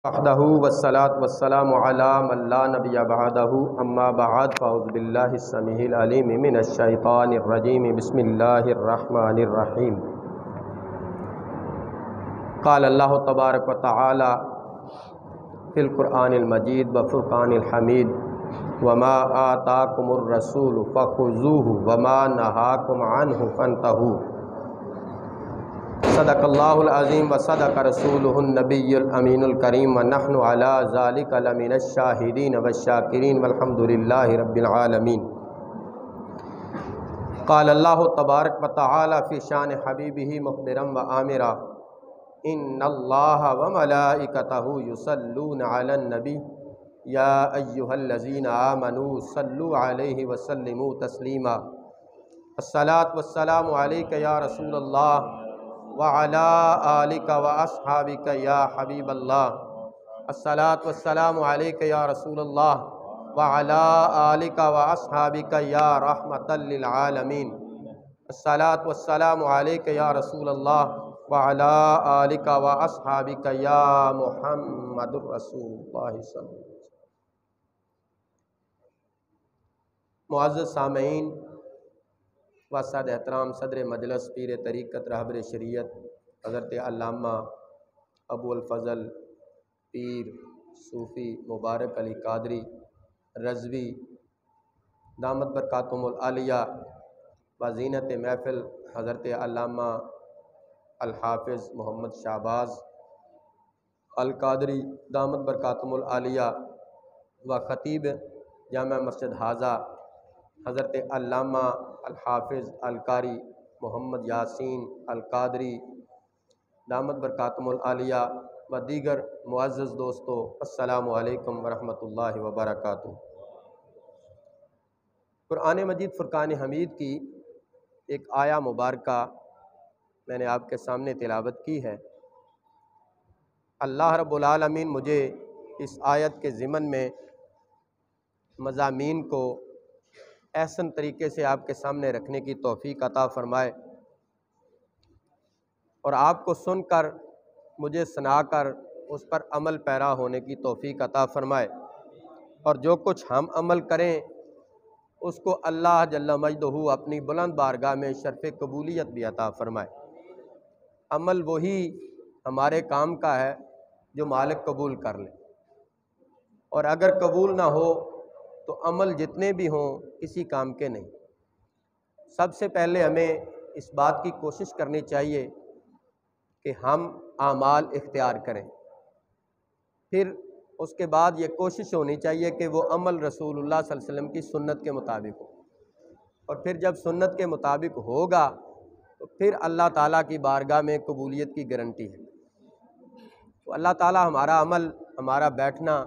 وحدہ والصلاة والسلام علی من لا نبی بعدہ اما بعد فاعوذ باللہ السمیع العلیم من الشیطان الرجیم بسم اللہ الرحمن الرحیم قال اللہ تبارک و تعالی فی القرآن المجید وفرقان الحمید وما آتاکم الرسول فخذوہ وما نہاکم عنہ فانتہوا صدق اللہ العظیم و صدق رسولہ النبی الامین الکریم ونحن علی ذلک لمن الشاہدین والشاکرین والحمد للہ رب العالمین۔ قال اللہ تبارک و تعالی فی شان حبیبہ مخبرا و آمرا ان اللہ وملائکتہ یصلون علی النبی یا ایہا الذین آمنوا صلوا علیہ وسلموا تسلیما۔ الصلاۃ والسلام علیک یا رسول اللہ وعلى آلک واصحابک یا حبیب اللہ۔ الصلاۃ والسلام علیک یا رسول اللہ وعلى آلک واصحابک یا رحمۃ للعالمین۔ الصلاۃ والسلام علیک یا رسول اللہ وعلى آلک واصحابک یا محمد رسول اللہ صلی اللہ علیہ وسلم۔ معزز سامعین و صد احترام صدر مجلس پیر طریقت رہبر شریعت حضرت علامہ ابو الفضل پیر صوفی مبارک علی قادری رضوی دامت برکاتہم العالیہ و زینت محفل حضرت علامہ الحافظ محمد شہباز القادری دامت برکاتہم العالیہ و خطیب جامع مسجد حاضہ حضرت علامہ الحافظ القاری محمد یاسین القادری دامت برکاتہم العالیہ و دیگر معزز دوستو، السلام علیکم ورحمۃ اللہ وبرکاتہ۔ قرآن مجید فرقان حمید کی ایک آیہ مبارکہ میں نے آپ کے سامنے تلاوت کی ہے۔ اللہ رب العالمین مجھے اس آیت کے ضمن میں مضامین کو احسن طریقے سے آپ کے سامنے رکھنے کی توفیق عطا فرمائے، اور آپ کو سن کر مجھے سنا کر اس پر عمل پیرا ہونے کی توفیق عطا فرمائے، اور جو کچھ ہم عمل کریں اس کو اللہ جل مجدہ اپنی بلند بارگاہ میں شرف قبولیت بھی عطا فرمائے۔ عمل وہی ہمارے کام کا ہے جو مالک قبول کر لے، اور اگر قبول نہ ہو تو عمل جتنے بھی ہوں کسی کام کے نہیں۔ سب سے پہلے ہمیں اس بات کی کوشش کرنی چاہیے کہ ہم اعمال اختیار کریں، پھر اس کے بعد یہ کوشش ہونی چاہیے کہ وہ عمل رسول اللہ صلی اللہ علیہ وسلم کی سنت کے مطابق ہو، اور پھر جب سنت کے مطابق ہوگا تو پھر اللہ تعالیٰ کی بارگاہ میں قبولیت کی گارنٹی ہے۔ تو اللہ تعالیٰ ہمارا عمل، ہمارا بیٹھنا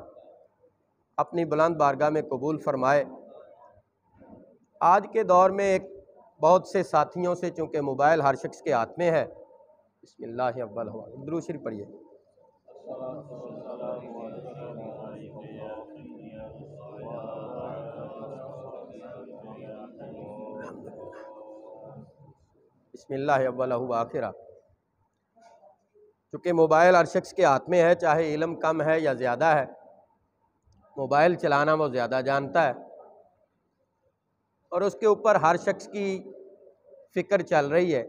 اپنی بلند بارگاہ میں قبول فرمائے۔ آج کے دور میں ایک بہت سے ساتھیوں سے چونکہ موبائل ہر شخص کے ہاتھ میں ہے، بسم اللہ اول ہوا درود شریف پڑھیے۔ بسم اللہ اول ہوا آخرہ۔ چونکہ موبائل ہر شخص کے ہاتھ میں ہے، چاہے علم کم ہے یا زیادہ ہے، موبائل چلانا وہ زیادہ جانتا ہے، اور اس کے اوپر ہر شخص کی فکر چل رہی ہے،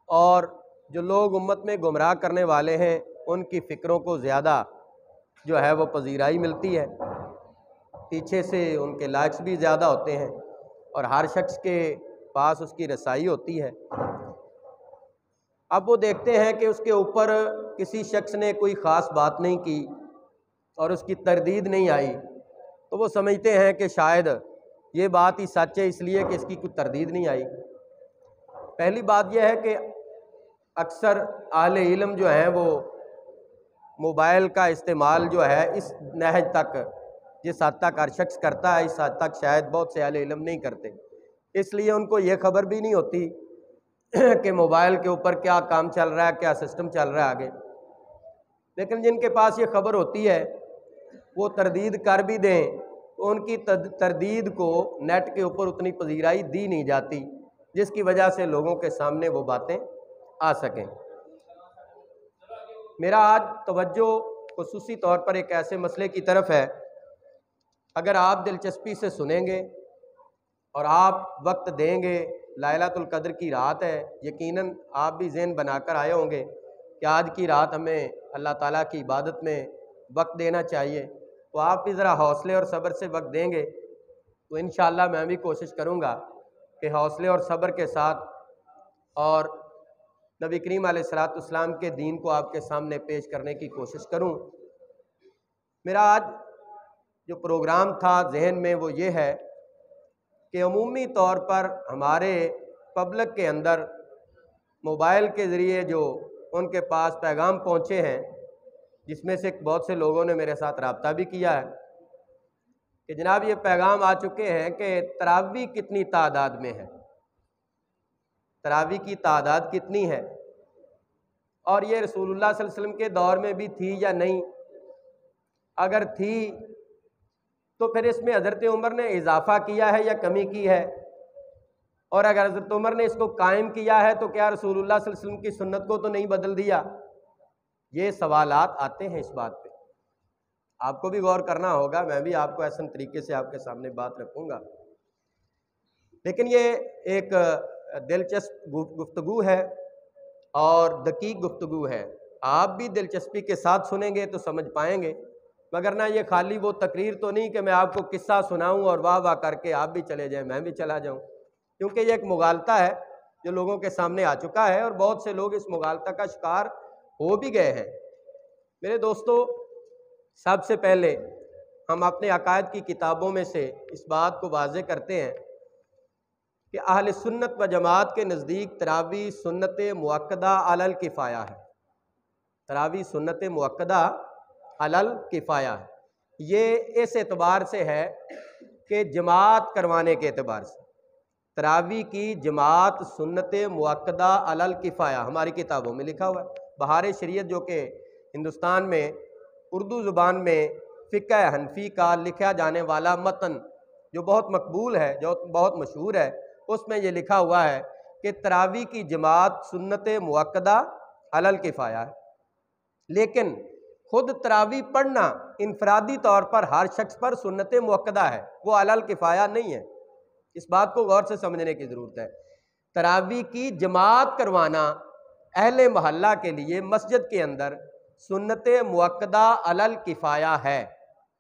اور جو لوگ امت میں گمراہ کرنے والے ہیں ان کی فکروں کو زیادہ جو ہے وہ پذیرائی ملتی ہے، پیچھے سے ان کے لائکس بھی زیادہ ہوتے ہیں، اور ہر شخص کے پاس اس کی رسائی ہوتی ہے۔ اب وہ دیکھتے ہیں کہ اس کے اوپر کسی شخص نے کوئی خاص بات نہیں کی اور اس کی تردید نہیں آئی، تو وہ سمجھتے ہیں کہ شاید یہ بات ہی سچ ہے اس لیے کہ اس کی کوئی تردید نہیں آئی۔ پہلی بات یہ ہے کہ اکثر اہل علم جو ہیں وہ موبائل کا استعمال جو ہے اس نہج تک، جس حد تک ہر شخص کرتا ہے، اس حد تک شاید بہت سے اہل علم نہیں کرتے، اس لیے ان کو یہ خبر بھی نہیں ہوتی کہ موبائل کے اوپر کیا کام چل رہا ہے، کیا سسٹم چل رہا ہے آگے۔ لیکن جن کے پاس یہ خبر ہوتی ہے وہ تردید کر بھی دیں تو ان کی تردید کو نیٹ کے اوپر اتنی پذیرائی دی نہیں جاتی جس کی وجہ سے لوگوں کے سامنے وہ باتیں آ سکیں۔ میرا آج توجہ خصوصی طور پر ایک ایسے مسئلے کی طرف ہے، اگر آپ دلچسپی سے سنیں گے اور آپ وقت دیں گے، ليلۃ القدر کی رات ہے، یقیناً آپ بھی ذہن بنا کر آئے ہوں گے کہ آج کی رات ہمیں اللہ تعالیٰ کی عبادت میں وقت دینا چاہیے، تو آپ بھی ذرا حوصلے اور صبر سے وقت دیں گے تو انشاءاللہ میں بھی کوشش کروں گا کہ حوصلے اور صبر کے ساتھ اور نبی کریم علیہ الصلوۃ والسلام کے دین کو آپ کے سامنے پیش کرنے کی کوشش کروں۔ میرا آج جو پروگرام تھا ذہن میں وہ یہ ہے کہ عمومی طور پر ہمارے پبلک کے اندر موبائل کے ذریعے جو ان کے پاس پیغام پہنچے ہیں، جس میں سے بہت سے لوگوں نے میرے ساتھ رابطہ بھی کیا ہے کہ جناب یہ پیغام آ چکے ہیں کہ تراویح کتنی تعداد میں ہے، تراویح کی تعداد کتنی ہے، اور یہ رسول اللہ صلی اللہ علیہ وسلم کے دور میں بھی تھی یا نہیں، اگر تھی تو پھر اس میں حضرت عمر نے اضافہ کیا ہے یا کمی کی ہے، اور اگر حضرت عمر نے اس کو قائم کیا ہے تو کیا رسول اللہ صلی اللہ علیہ وسلم کی سنت کو تو نہیں بدل دیا؟ یہ سوالات آتے ہیں اس بات پہ، آپ کو بھی غور کرنا ہوگا، میں بھی آپ کو ایسے طریقے سے آپ کے سامنے بات رکھوں گا، لیکن یہ ایک دلچسپ گفتگو ہے اور دقیق گفتگو ہے، آپ بھی دلچسپی کے ساتھ سنیں گے تو سمجھ پائیں گے، مگر نہ یہ خالی وہ تقریر تو نہیں کہ میں آپ کو قصہ سناؤں اور واہ واہ کر کے آپ بھی چلے جائیں میں بھی چلا جاؤں، کیونکہ یہ ایک مغالطہ ہے جو لوگوں کے سامنے آ چکا ہے اور بہت سے لوگ اس مغالطہ کا شکار ہو بھی گئے ہیں۔ میرے دوستو، سب سے پہلے ہم اپنے عقائد کی کتابوں میں سے اس بات کو واضح کرتے ہیں کہ اہل سنت و جماعت کے نزدیک تراویح سنت مؤکدہ علی الکفایہ ہے، تراویح سنت مؤکدہ علی الکفایہ ہے، یہ اس اعتبار سے ہے کہ جماعت کروانے کے اعتبار سے تراویح کی جماعت سنت مؤکدہ علی الکفایہ ہماری کتابوں میں لکھا ہوا ہے۔ بہار شریعت جو کہ ہندوستان میں اردو زبان میں فقہ حنفی کا لکھا جانے والا متن جو بہت مقبول ہے، جو بہت مشہور ہے، اس میں یہ لکھا ہوا ہے کہ تراویح کی جماعت سنت مؤکدہ علی الکفایہ ہے، لیکن خود تراویح پڑھنا انفرادی طور پر ہر شخص پر سنت مؤکدہ ہے، وہ علی الکفایہ نہیں ہے، اس بات کو غور سے سمجھنے کی ضرورت ہے۔ تراویح کی جماعت کروانا اہل محلہ کے لیے مسجد کے اندر سنت مؤکدہ علی الکفایہ ہے،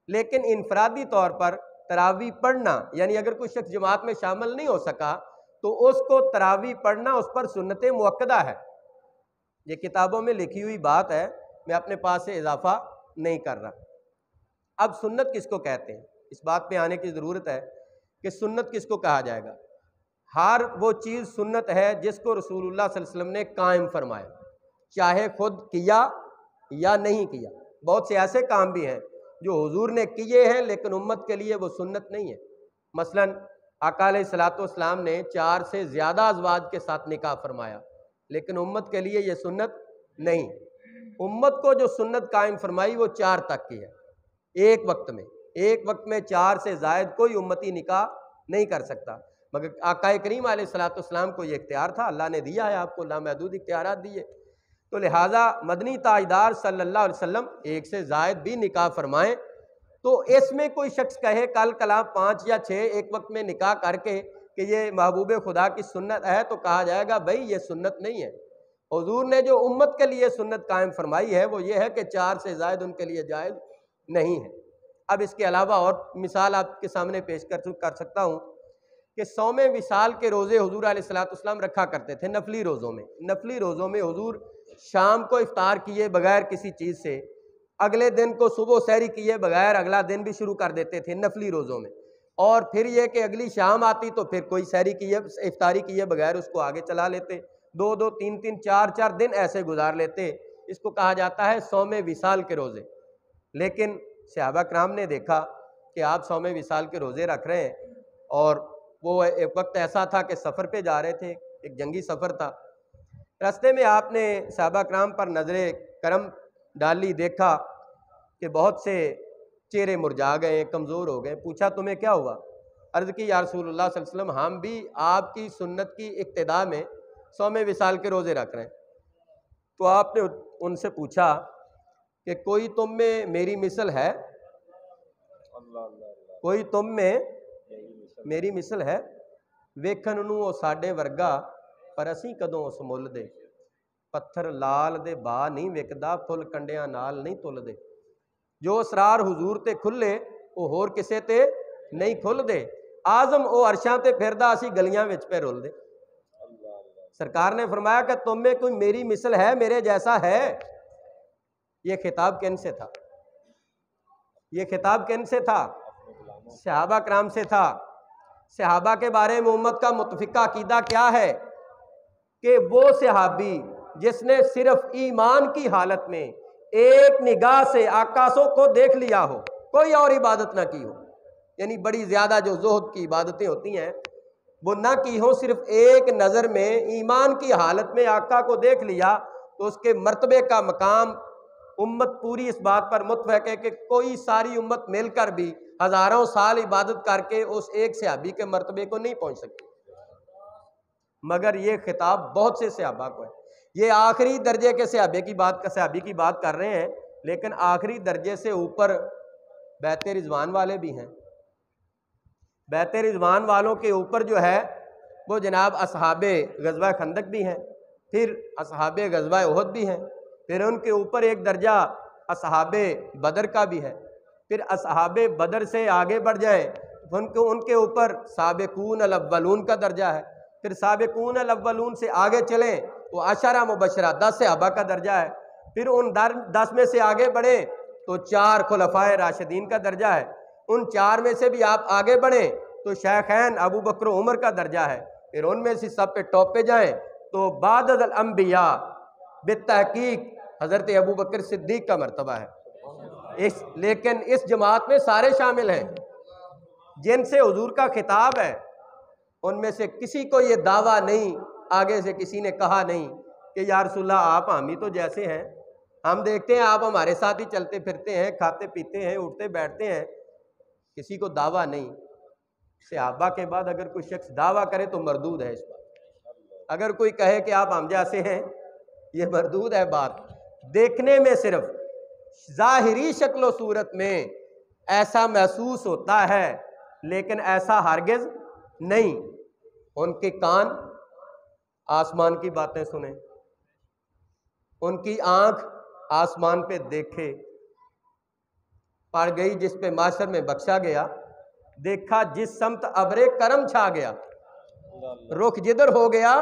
لیکن انفرادی طور پر تراویح پڑھنا، یعنی اگر کوئی شخص جماعت میں شامل نہیں ہو سکا تو اس کو تراویح پڑھنا اس پر سنت مؤکدہ ہے۔ یہ کتابوں میں لکھی ہوئی بات ہے، میں اپنے پاس سے اضافہ نہیں کر رہا۔ اب سنت کس کو کہتے ہیں، اس بات پہ آنے کی ضرورت ہے کہ سنت کس کو کہا جائے گا۔ ہر وہ چیز سنت ہے جس کو رسول اللہ صلی اللہ علیہ وسلم نے قائم فرمایا، چاہے خود کیا یا نہیں کیا۔ بہت سے ایسے کام بھی ہیں جو حضور نے کیے ہیں لیکن امت کے لیے وہ سنت نہیں ہے، مثلا آقا علیہ الصلوۃ والسلام نے 4 سے زیادہ ازواج کے ساتھ نکاح فرمایا، لیکن امت کے لیے یہ سنت نہیں۔ امت کو جو سنت قائم فرمائی وہ 4 تک کی ہے، ایک وقت میں 4 سے زائد کوئی امتی نکاح نہیں کر سکتا، مگر آقا کریم علیہ الصلوۃ والسلام کو یہ اختیار تھا، اللہ نے دیا ہے آپ کو لامحدود اختیارات دیے، تو لہٰذا مدنی تاجدار صلی اللہ علیہ وسلم 1 سے زائد بھی نکاح فرمائیں، تو اس میں کوئی شخص کہے کل کلا 5 یا 6 ایک وقت میں نکاح کر کے کہ یہ محبوب خدا کی سنت ہے، تو کہا جائے گا بھائی یہ سنت نہیں ہے۔ حضور نے جو امت کے لیے سنت قائم فرمائی ہے وہ یہ ہے کہ 4 سے زائد ان کے لیے جائز نہیں ہے۔ اب اس کے علاوہ اور مثال آپ کے سامنے پیش کر سکتا ہوں کہ صوم وصال کے روزے حضور علیہ الصلوۃ والسلام رکھا کرتے تھے نفلی روزوں میں حضور شام کو افطار کیے بغیر کسی چیز سے، اگلے دن کو صبح سحری کیے بغیر اگلا دن بھی شروع کر دیتے تھے نفلی روزوں میں، اور پھر یہ کہ اگلی شام آتی تو پھر کوئی سحری کیے افطاری کیے بغیر اس کو آگے چلا لیتے، 2 3 4 دن ایسے گزار لیتے، اس کو کہا جاتا ہے صوم وصال کے روزے۔ لیکن صحابہ کرام نے دیکھا کہ آپ صوم وصال کے روزے رکھ رہے ہیں، اور وہ ایک وقت ایسا تھا کہ سفر پہ جا رہے تھے، ایک جنگی سفر تھا، راستے میں آپ نے صحابہ کرام پر نظر کرم ڈالی، دیکھا کہ بہت سے چہرے مرجھا گئے، کمزور ہو گئے، پوچھا تمہیں کیا ہوا؟ عرض کی یا رسول اللہ صلی اللہ علیہ وسلم ہم بھی آپ کی سنت کی اقتداء میں صوم وصال کے روزے رکھ رہے ہیں۔ تو آپ نے ان سے پوچھا کہ کوئی تم میں میری مثل ہے، کوئی تم میں میری مثل ہے، ਵੇਖਣ ਨੂੰ ਉਹ ਸਾਡੇ ਵਰਗਾ ਪਰ ਅਸੀਂ ਕਦੋਂ ਉਸ ਮੁੱਲ ਦੇ, ਪੱਥਰ ਲਾਲ ਦੇ ਬਾ ਨਹੀਂ ਵਿਕਦਾ, ਫੁੱਲ ਕੰਡਿਆਂ ਨਾਲ ਨਹੀਂ ਤੁਲਦੇ। ਜੋ ਅਸਰਾਰ ਹਜ਼ੂਰ ਤੇ ਖੁੱਲੇ ਉਹ ਹੋਰ ਕਿਸੇ ਤੇ ਨਹੀਂ ਖੁੱਲਦੇ, ਆਜ਼ਮ ਉਹ ਅਰਸ਼ਾਂ ਤੇ ਫਿਰਦਾ, ਅਸੀਂ ਗਲੀਆਂ ਵਿੱਚ ਪੇ ਰੁਲਦੇ। سرکار نے فرمایا کہ تم میں کوئی میری مثل ہے، میرے جیسا ہے؟ یہ خطاب کن سے تھا؟ یہ خطاب کن سے تھا؟ صحابہ کرام سے تھا۔ صحابہ کے بارے میں امت کا متفقہ عقیدہ کیا ہے کہ وہ صحابی جس نے صرف ایمان کی حالت میں ایک نگاہ سے آقاسوں کو دیکھ لیا ہو، کوئی اور عبادت نہ کی ہو، یعنی بڑی زیادہ جو زہد کی عبادتیں ہوتی ہیں وہ نہ کی ہوں، صرف ایک نظر میں ایمان کی حالت میں آقا کو دیکھ لیا، تو اس کے مرتبے کا مقام امت پوری اس بات پر متفق ہے کہ کوئی ساری امت مل کر بھی ہزاروں سال عبادت کر کے اس ایک صحابی کے مرتبے کو نہیں پہنچ سکتی۔ مگر یہ خطاب بہت سے صحابہ کو ہے۔ یہ آخری درجے کے صحابی کی بات کر رہے ہیں، لیکن آخری درجے سے اوپر بیت رضوان والے بھی ہیں۔ بیت رضوان والوں کے اوپر جو ہے وہ جناب اصحاب غزوہ خندق بھی ہیں، پھر اصحاب غزوہ احد بھی ہیں، پھر ان کے اوپر ایک درجہ اصحاب بدر کا بھی ہے، پھر اصحاب بدر سے آگے بڑھ جائیں ان کے اوپر سابقون الاولون کا درجہ ہے، پھر سابقون الاولون سے آگے چلیں تو عشرہ مبشرہ 10 صحابہ کا درجہ ہے، پھر ان 10 میں سے آگے بڑھیں تو 4 خلفائے راشدین کا درجہ ہے، ان 4 میں سے بھی آپ آگے بڑھیں تو شیخین ابو بکر و عمر کا درجہ ہے، پھر ان میں سے سب پہ ٹاپ پہ جائیں تو بعد الانبیاء بالتحقیق حضرت ابو بکر صدیق کا مرتبہ ہے۔ لیکن اس جماعت میں سارے شامل ہیں جن سے حضور کا خطاب ہے، ان میں سے کسی کو یہ دعویٰ نہیں، آگے سے کسی نے کہا نہیں کہ یا رسول اللہ آپ ہم ہی تو جیسے ہیں، ہم دیکھتے ہیں آپ ہمارے ساتھ ہی چلتے پھرتے ہیں، کھاتے پیتے ہیں، اٹھتے بیٹھتے ہیں، کسی کو دعویٰ نہیں۔ صحابہ کے بعد اگر کوئی شخص دعویٰ کرے تو مردود ہے اس بات، اگر کوئی کہے کہ آپ ہم جیسے ہیں یہ مردود ہے بات۔ دیکھنے میں صرف ظاہری شکل و صورت میں ایسا محسوس ہوتا ہے لیکن ایسا ہرگز نہیں۔ ان کے کان آسمان کی باتیں سنیں، ان کی آنکھ آسمان پہ دیکھے، پڑ گئی جس پہ معاشر میں بخشا گیا، دیکھا جس سمت ابر کرم چھا گیا، رخ جدھر ہو گیا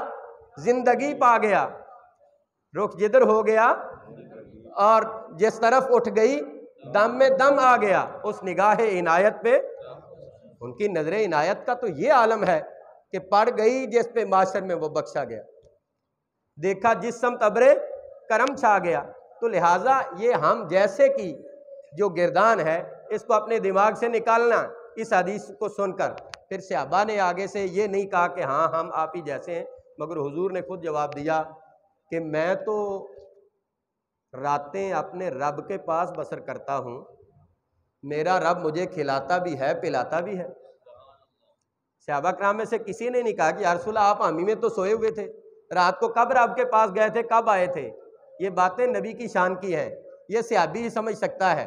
زندگی پا گیا، رخ جدھر ہو گیا اور جس طرف اٹھ گئی دم میں دم آ گیا، اس نگاہ عنایت پہ، ان کی نظر عنایت کا تو یہ عالم ہے کہ پڑ گئی جس پہ معاشر میں وہ بخشا گیا، دیکھا جس سمت ابر کرم چھا گیا۔ تو لہٰذا یہ ہم جیسے کی جو گردان ہے اس کو اپنے دماغ سے نکالنا، اس حدیث کو سن کر۔ پھر صحابہ نے آگے سے یہ نہیں کہا کہ ہاں ہم آپ ہی جیسے ہیں، مگر حضور نے خود جواب دیا کہ میں تو راتیں اپنے رب کے پاس بسر کرتا ہوں، میرا رب مجھے کھلاتا بھی ہے پلاتا بھی ہے۔ صحابہ کرام میں سے کسی نے نہیں کہا کہ یا رسول اللہ آپ ہم ہی میں تو سوئے ہوئے تھے، رات کو کب رب کے پاس گئے تھے، کب آئے تھے؟ یہ باتیں نبی کی شان کی ہیں، یہ صحابی ہی سمجھ سکتا ہے،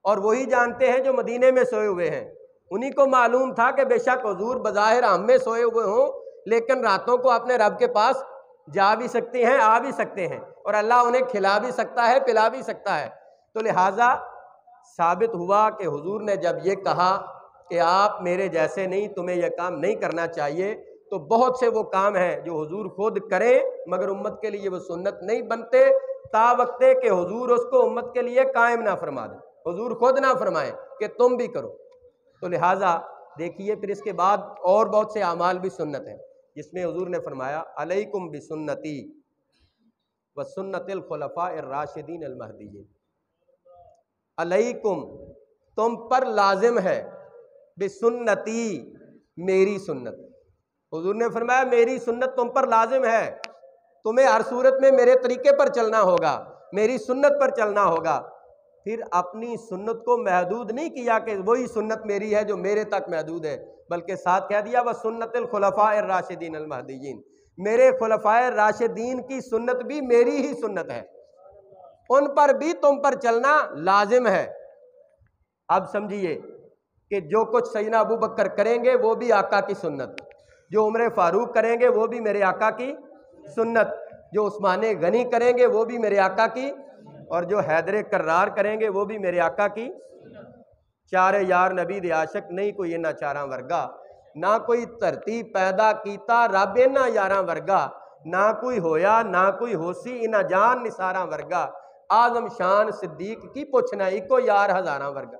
اور وہی جانتے ہیں جو مدینے میں سوئے ہوئے ہیں۔ انہی کو معلوم تھا کہ بے شک حضور بظاہر ہم میں سوئے ہوئے ہوں لیکن راتوں کو اپنے رب کے پاس جا بھی سکتے ہیں، آ بھی سکتے ہیں، اور اللہ انہیں کھلا بھی سکتا ہے پلا بھی سکتا ہے۔ تو لہٰذا ثابت ہوا کہ حضور نے جب یہ کہا کہ آپ میرے جیسے نہیں، تمہیں یہ کام نہیں کرنا چاہیے، تو بہت سے وہ کام ہیں جو حضور خود کریں مگر امت کے لیے وہ سنت نہیں بنتے، تا وقت کہ حضور اس کو امت کے لیے قائم نہ فرما دیں، حضور خود نہ فرمائیں کہ تم بھی کرو۔ تو لہٰذا دیکھیے پھر اس کے بعد اور بہت سے اعمال بھی سنت ہیں جس میں حضور نے فرمایا علیکم بسنتی وسنت الخلفاء الراشدین المہدیین، علیکم تم پر لازم ہے، بسنتی میری سنت، حضور نے فرمایا میری سنت تم پر لازم ہے، تمہیں ہر صورت میں میرے طریقے پر چلنا ہوگا، میری سنت پر چلنا ہوگا۔ پھر اپنی سنت کو محدود نہیں کیا کہ وہی سنت میری ہے جو میرے تک محدود ہے، بلکہ ساتھ کہہ دیا وَسُنَّتِ الْخُلَفَاءِ الرَّاشِدِينَ الْمَهْدِيِّينَ، میرے خلفائے راشدین کی سنت بھی میری ہی سنت ہے۔ ان پر بھی تم پر چلنا لازم ہے۔ اب سمجھیے کہ جو کچھ سیدنا ابو بکر کریں گے وہ بھی آقا کی سنت، جو عمر فاروق کریں گے وہ بھی میرے آقا کی سنت، جو عثمان غنی کریں گے وہ بھی میرے آقا کی، اور جو حیدر کرار کریں گے وہ بھی میرے آقا کی۔ چارے یار نبی دے عاشق نہیں کوئی انہاں چاراں ورگا، نہ کوئی دھرتی پیدا کیتا رب انہاں یاراں ورگا، نہ کوئی ہویا نہ کوئی ہوسی انہاں جان نثاراں ورگا، اعظم شان صدیق کی پوچھنا ایکو یار ہزاراں ورگا۔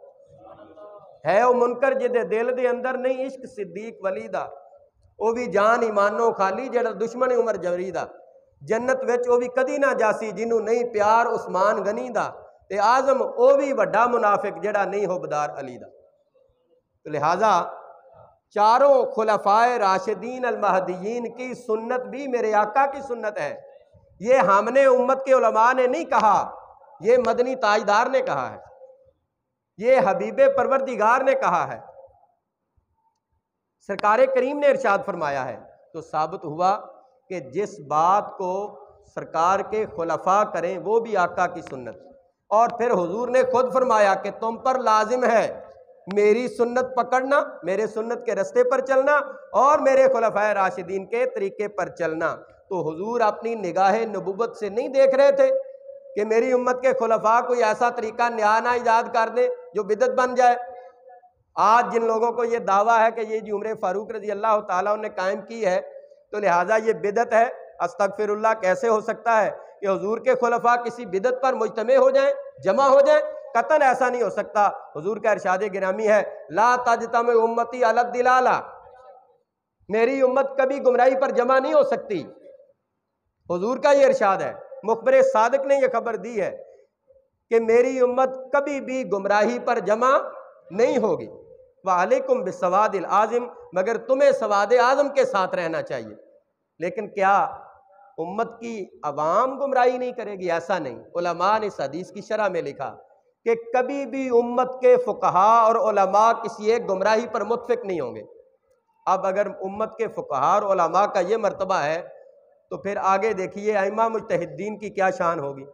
ہے او منکر جدے دل دے اندر نہیں عشق صدیق ولی دا، او بھی جان ایمانوں خالی جڑا دشمن عمر جوری دا، جنت وچ او بھی کدی نہ جاسی جنوں نہیں پیار عثمان غنی دا، تے اعظم او بھی وڈا منافق جڑا نہیں حبدار علی دا۔ تو لہٰذا چاروں خلفائے راشدین المہدیین کی سنت بھی میرے آقا کی سنت ہے۔ یہ ہم نے امت کے علماء نے نہیں کہا، یہ مدنی تاجدار نے کہا ہے، یہ حبیب پروردگار نے کہا ہے، سرکار کریم نے ارشاد فرمایا ہے۔ تو ثابت ہوا کہ جس بات کو سرکار کے خلفاء کریں وہ بھی آقا کی سنت، اور پھر حضور نے خود فرمایا کہ تم پر لازم ہے میری سنت پکڑنا، میرے سنت کے رستے پر چلنا، اور میرے خلفائے راشدین کے طریقے پر چلنا۔ تو حضور اپنی نگاہ نبوت سے نہیں دیکھ رہے تھے کہ میری امت کے خلفاء کوئی ایسا طریقہ نیا نہ ایجاد کر دیں جو بدعت بن جائے۔ آج جن لوگوں کو یہ دعویٰ ہے کہ یہ جو عمر فاروق رضی اللہ تعالیٰ نے قائم کی ہے تو لہٰذا یہ بدعت ہے، استغفر اللہ، کیسے ہو سکتا ہے کہ حضور کے خلفاء کسی بدعت پر مجتمع ہو جائیں، جمع ہو جائیں؟ قطعاً ایسا نہیں ہو سکتا۔ حضور کا ارشاد گرامی ہے، لا تجتمع امتی علی الضلالہ، میری امت کبھی گمراہی پر جمع نہیں ہو سکتی۔ حضور کا یہ ارشاد ہے، مخبر صادق نے یہ خبر دی ہے کہ میری امت کبھی بھی گمراہی پر جمع نہیں ہوگی۔ وعلیکم بالسواد العظم، مگر تمہیں سواد اعظم کے ساتھ رہنا چاہیے۔ لیکن کیا امت کی عوام گمراہی نہیں کرے گی؟ ایسا نہیں۔ علماء نے اس حدیث کی شرح میں لکھا کہ کبھی بھی امت کے فقہاء اور علماء کسی ایک گمراہی پر متفق نہیں ہوں گے۔ اب اگر امت کے فقہاء اور علماء کا یہ مرتبہ ہے تو پھر آگے دیکھیے ائمہ مجتہدین کی کیا شان ہوگی۔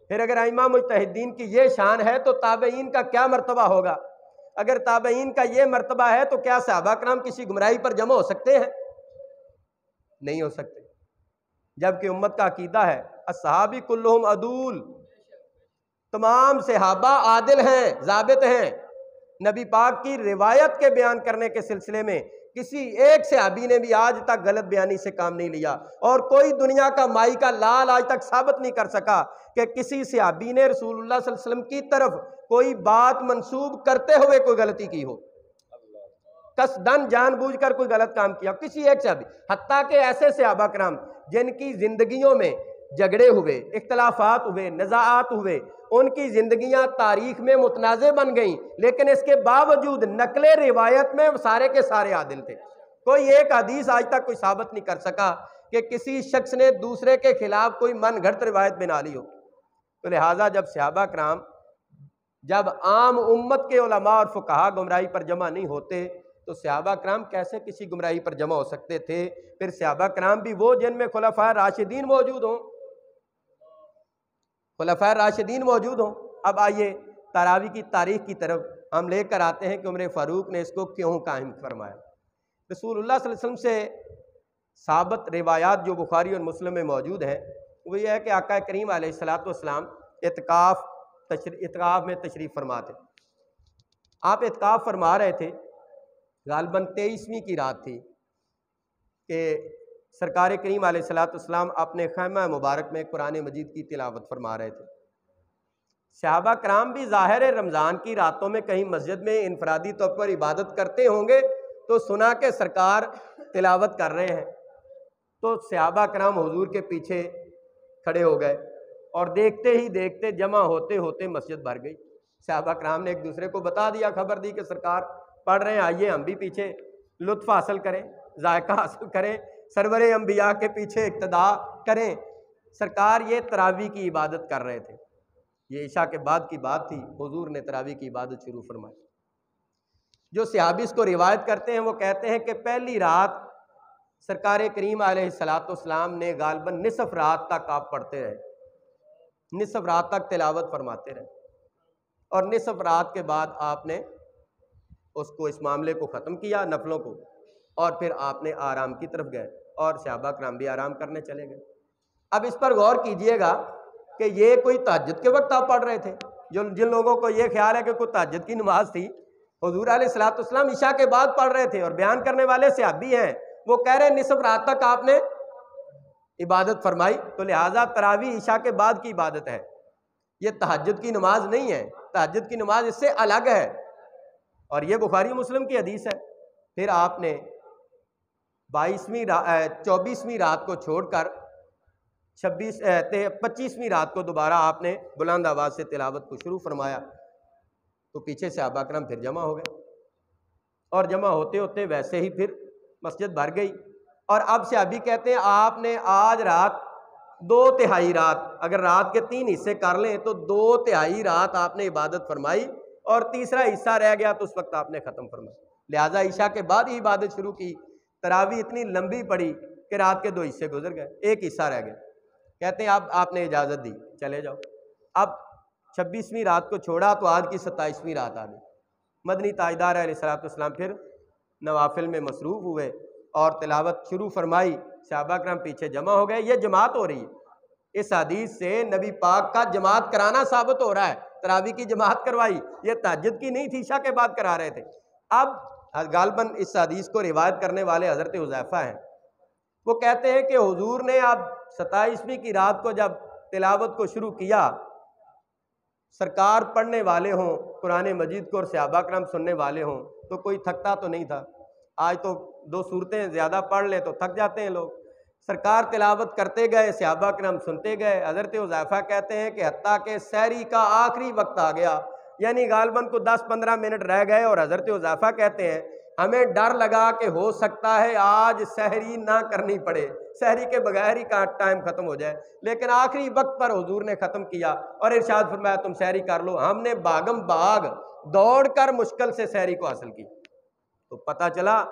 پھر اگر ائمہ مجتہدین کی یہ شان ہے تو تابعین کا کیا مرتبہ ہوگا؟ اگر تابعین کا یہ مرتبہ ہے تو کیا صحابہ کرام کسی گمراہی پر جمع ہو سکتے ہیں؟ نہیں ہو سکتے۔ جبکہ امت کا عقیدہ ہے الصحابی کلہم عدول، تمام صحابہ عادل ہیں، ضابط ہیں۔ نبی پاک کی روایت کے بیان کرنے کے سلسلے میں کسی ایک صحابی نے بھی آج تک غلط بیانی سے کام نہیں لیا، اور کوئی دنیا کا مائی کا لال آج تک ثابت نہیں کر سکا کہ کسی صحابی نے رسول اللہ صلی اللہ علیہ وسلم کی طرف کوئی بات منسوب کرتے ہوئے کوئی غلطی کی ہو، قصدن جان بوجھ کر کوئی غلط کام کیا، کسی ایک صحابی۔ حتیٰ کہ ایسے صحابہ کرام جن کی زندگیوں میں جھگڑے ہوئے، اختلافات ہوئے، نزاعات ہوئے، ان کی زندگیاں تاریخ میں متنازع بن گئیں، لیکن اس کے باوجود نقل روایت میں سارے کے سارے عادل تھے۔ کوئی ایک حدیث آج تک کوئی ثابت نہیں کر سکا کہ کسی شخص نے دوسرے کے خلاف کوئی من گھڑت روایت بنا لی ہو۔ تو لہٰذا جب صحابہ کرام، جب عام امت کے علماء اور فقہاء گمراہی پر جمع نہیں ہوتے تو صحابہ کرام کیسے کسی گمراہی پر جمع ہو سکتے تھے؟ پھر صحابہ کرام بھی وہ جن میں خلفائے راشدین موجود ہوں، خلفائے راشدین موجود ہوں۔ اب آئیے تراویح کی تاریخ کی طرف ہم لے کر آتے ہیں کہ عمر فاروق نے اس کو کیوں قائم فرمایا۔ رسول اللہ صلی اللہ علیہ وسلم سے ثابت روایات جو بخاری اور مسلم میں موجود ہیں وہ یہ ہے کہ آقا کریم علیہ الصلوۃ والسلام اعتکاف میں تشریف فرما تھے۔ آپ اعتکاف فرما رہے تھے، غالباً 23ویں کی رات تھی کہ سرکار کریم علیہ الصلوۃ والسلام اپنے خیمہ مبارک میں قرآن مجید کی تلاوت فرما رہے تھے۔ صحابہ کرام بھی ظاہر رمضان کی راتوں میں کہیں مسجد میں انفرادی طور پر عبادت کرتے ہوں گے تو سنا کہ سرکار تلاوت کر رہے ہیں، تو صحابہ کرام حضور کے پیچھے کھڑے ہو گئے اور دیکھتے ہی دیکھتے جمع ہوتے ہوتے مسجد بھر گئی۔ صحابہ کرام نے ایک دوسرے کو بتا دیا، خبر دی کہ سرکار پڑھ رہے ہیں، آئیے ہم بھی پیچھے لطف حاصل کریں، ذائقہ حاصل کریں، سرور انبیاء کے پیچھے اقتداء کریں۔ سرکار یہ تراویح کی عبادت کر رہے تھے، یہ عشاء کے بعد کی بات تھی، حضور نے تراویح کی عبادت شروع فرمائی۔ جو صحابی اس کو روایت کرتے ہیں وہ کہتے ہیں کہ پہلی رات سرکار کریم علیہ الصلوۃ والسلام نے غالباً نصف رات تک آپ پڑھتے رہے، نصف رات تک تلاوت فرماتے رہے، اور نصف رات کے بعد آپ نے اس کو اس معاملے کو ختم کیا نفلوں کو، اور پھر آپ نے آرام کی طرف گئے اور صحابہ کرام بھی آرام کرنے چلے گئے۔ اب اس پر غور کیجئے گا کہ یہ کوئی تہجد کے وقت آپ پڑھ رہے تھے؟ جن لوگوں کو یہ خیال ہے کہ کوئی تہجد کی نماز تھی، حضور علیہ الصلوۃ والسلام عشاء کے بعد پڑھ رہے تھے، اور بیان کرنے والے صحابی ہیں، وہ کہہ رہے ہیں نصف رات تک آپ نے عبادت فرمائی، تو لہٰذا تراویح عشاء کے بعد کی عبادت ہے، یہ تہجد کی نماز نہیں ہے۔ تہجد کی نماز اس سے الگ ہے، اور یہ بخاری مسلم کی حدیث ہے۔ پھر آپ نے 24ویں رات کو چھوڑ کر 25ویں رات کو دوبارہ آپ نے بلند آواز سے تلاوت کو شروع فرمایا، تو پیچھے صحابہ کرام پھر جمع ہو گئے، اور جمع ہوتے ہوتے ویسے ہی پھر مسجد بھر گئی۔ اور اب صحابی کہتے ہیں آپ نے آج رات 2/3 رات، اگر رات کے 3 حصے کر لیں تو 2/3 رات آپ نے عبادت فرمائی، اور تیسرا حصہ رہ گیا تو اس وقت آپ نے ختم فرمایا۔ لہٰذا عشاء کے بعد ہی عبادت شروع کی۔ تراویح اتنی لمبی پڑی کہ رات کے 2 حصے گزر گئے، ایک حصہ رہ گیا۔ کہتے ہیں اب آپ نے اجازت دی، چلے جاؤ۔ اب 26ویں رات کو چھوڑا تو آج کی 27ویں رات آ گئی۔ مدنی تاجدار علیہ الصلوۃ والسلام پھر نوافل میں مصروف ہوئے اور تلاوت شروع فرمائی، صحابہ کرام پیچھے جمع ہو گئے۔ یہ جماعت ہو رہی ہے، اس حدیث سے نبی پاک کا جماعت کرانا ثابت ہو رہا ہے۔ تراویح کی جماعت کروائی، یہ تہجد کی نہیں تھی، عشاء کے بعد کرا رہے تھے۔ اب غالباً اس حدیث کو روایت کرنے والے حضرت حذیفہ ہیں، وہ کہتے ہیں کہ حضور نے اب 27ویں کی رات کو جب تلاوت کو شروع کیا، سرکار پڑھنے والے ہوں قرآن مجید کو اور صحابہ کرام سننے والے ہوں تو کوئی تھکتا تو نہیں تھا۔ آج تو 2 صورتیں زیادہ پڑھ لیں تو تھک جاتے ہیں لوگ۔ سرکار تلاوت کرتے گئے، صحابہ کرام سنتے گئے۔ حضرت حذیفہ کہتے ہیں کہ حتیٰ کہ سحری کا آخری وقت آ گیا، یعنی غالباً کو 10-15 منٹ رہ گئے، اور حضرت حذیفہ کہتے ہیں ہمیں ڈر لگا کہ ہو سکتا ہے آج سحری نہ کرنی پڑے، سحری کے بغیر ہی کا ٹائم ختم ہو جائے، لیکن آخری وقت پر حضور نے ختم کیا اور ارشاد فرمایا تم سحری کر لو۔ ہم نے بھاگم بھاگ دوڑ کر مشکل سے سحری کو حاصل کی۔ تو پتہ چلا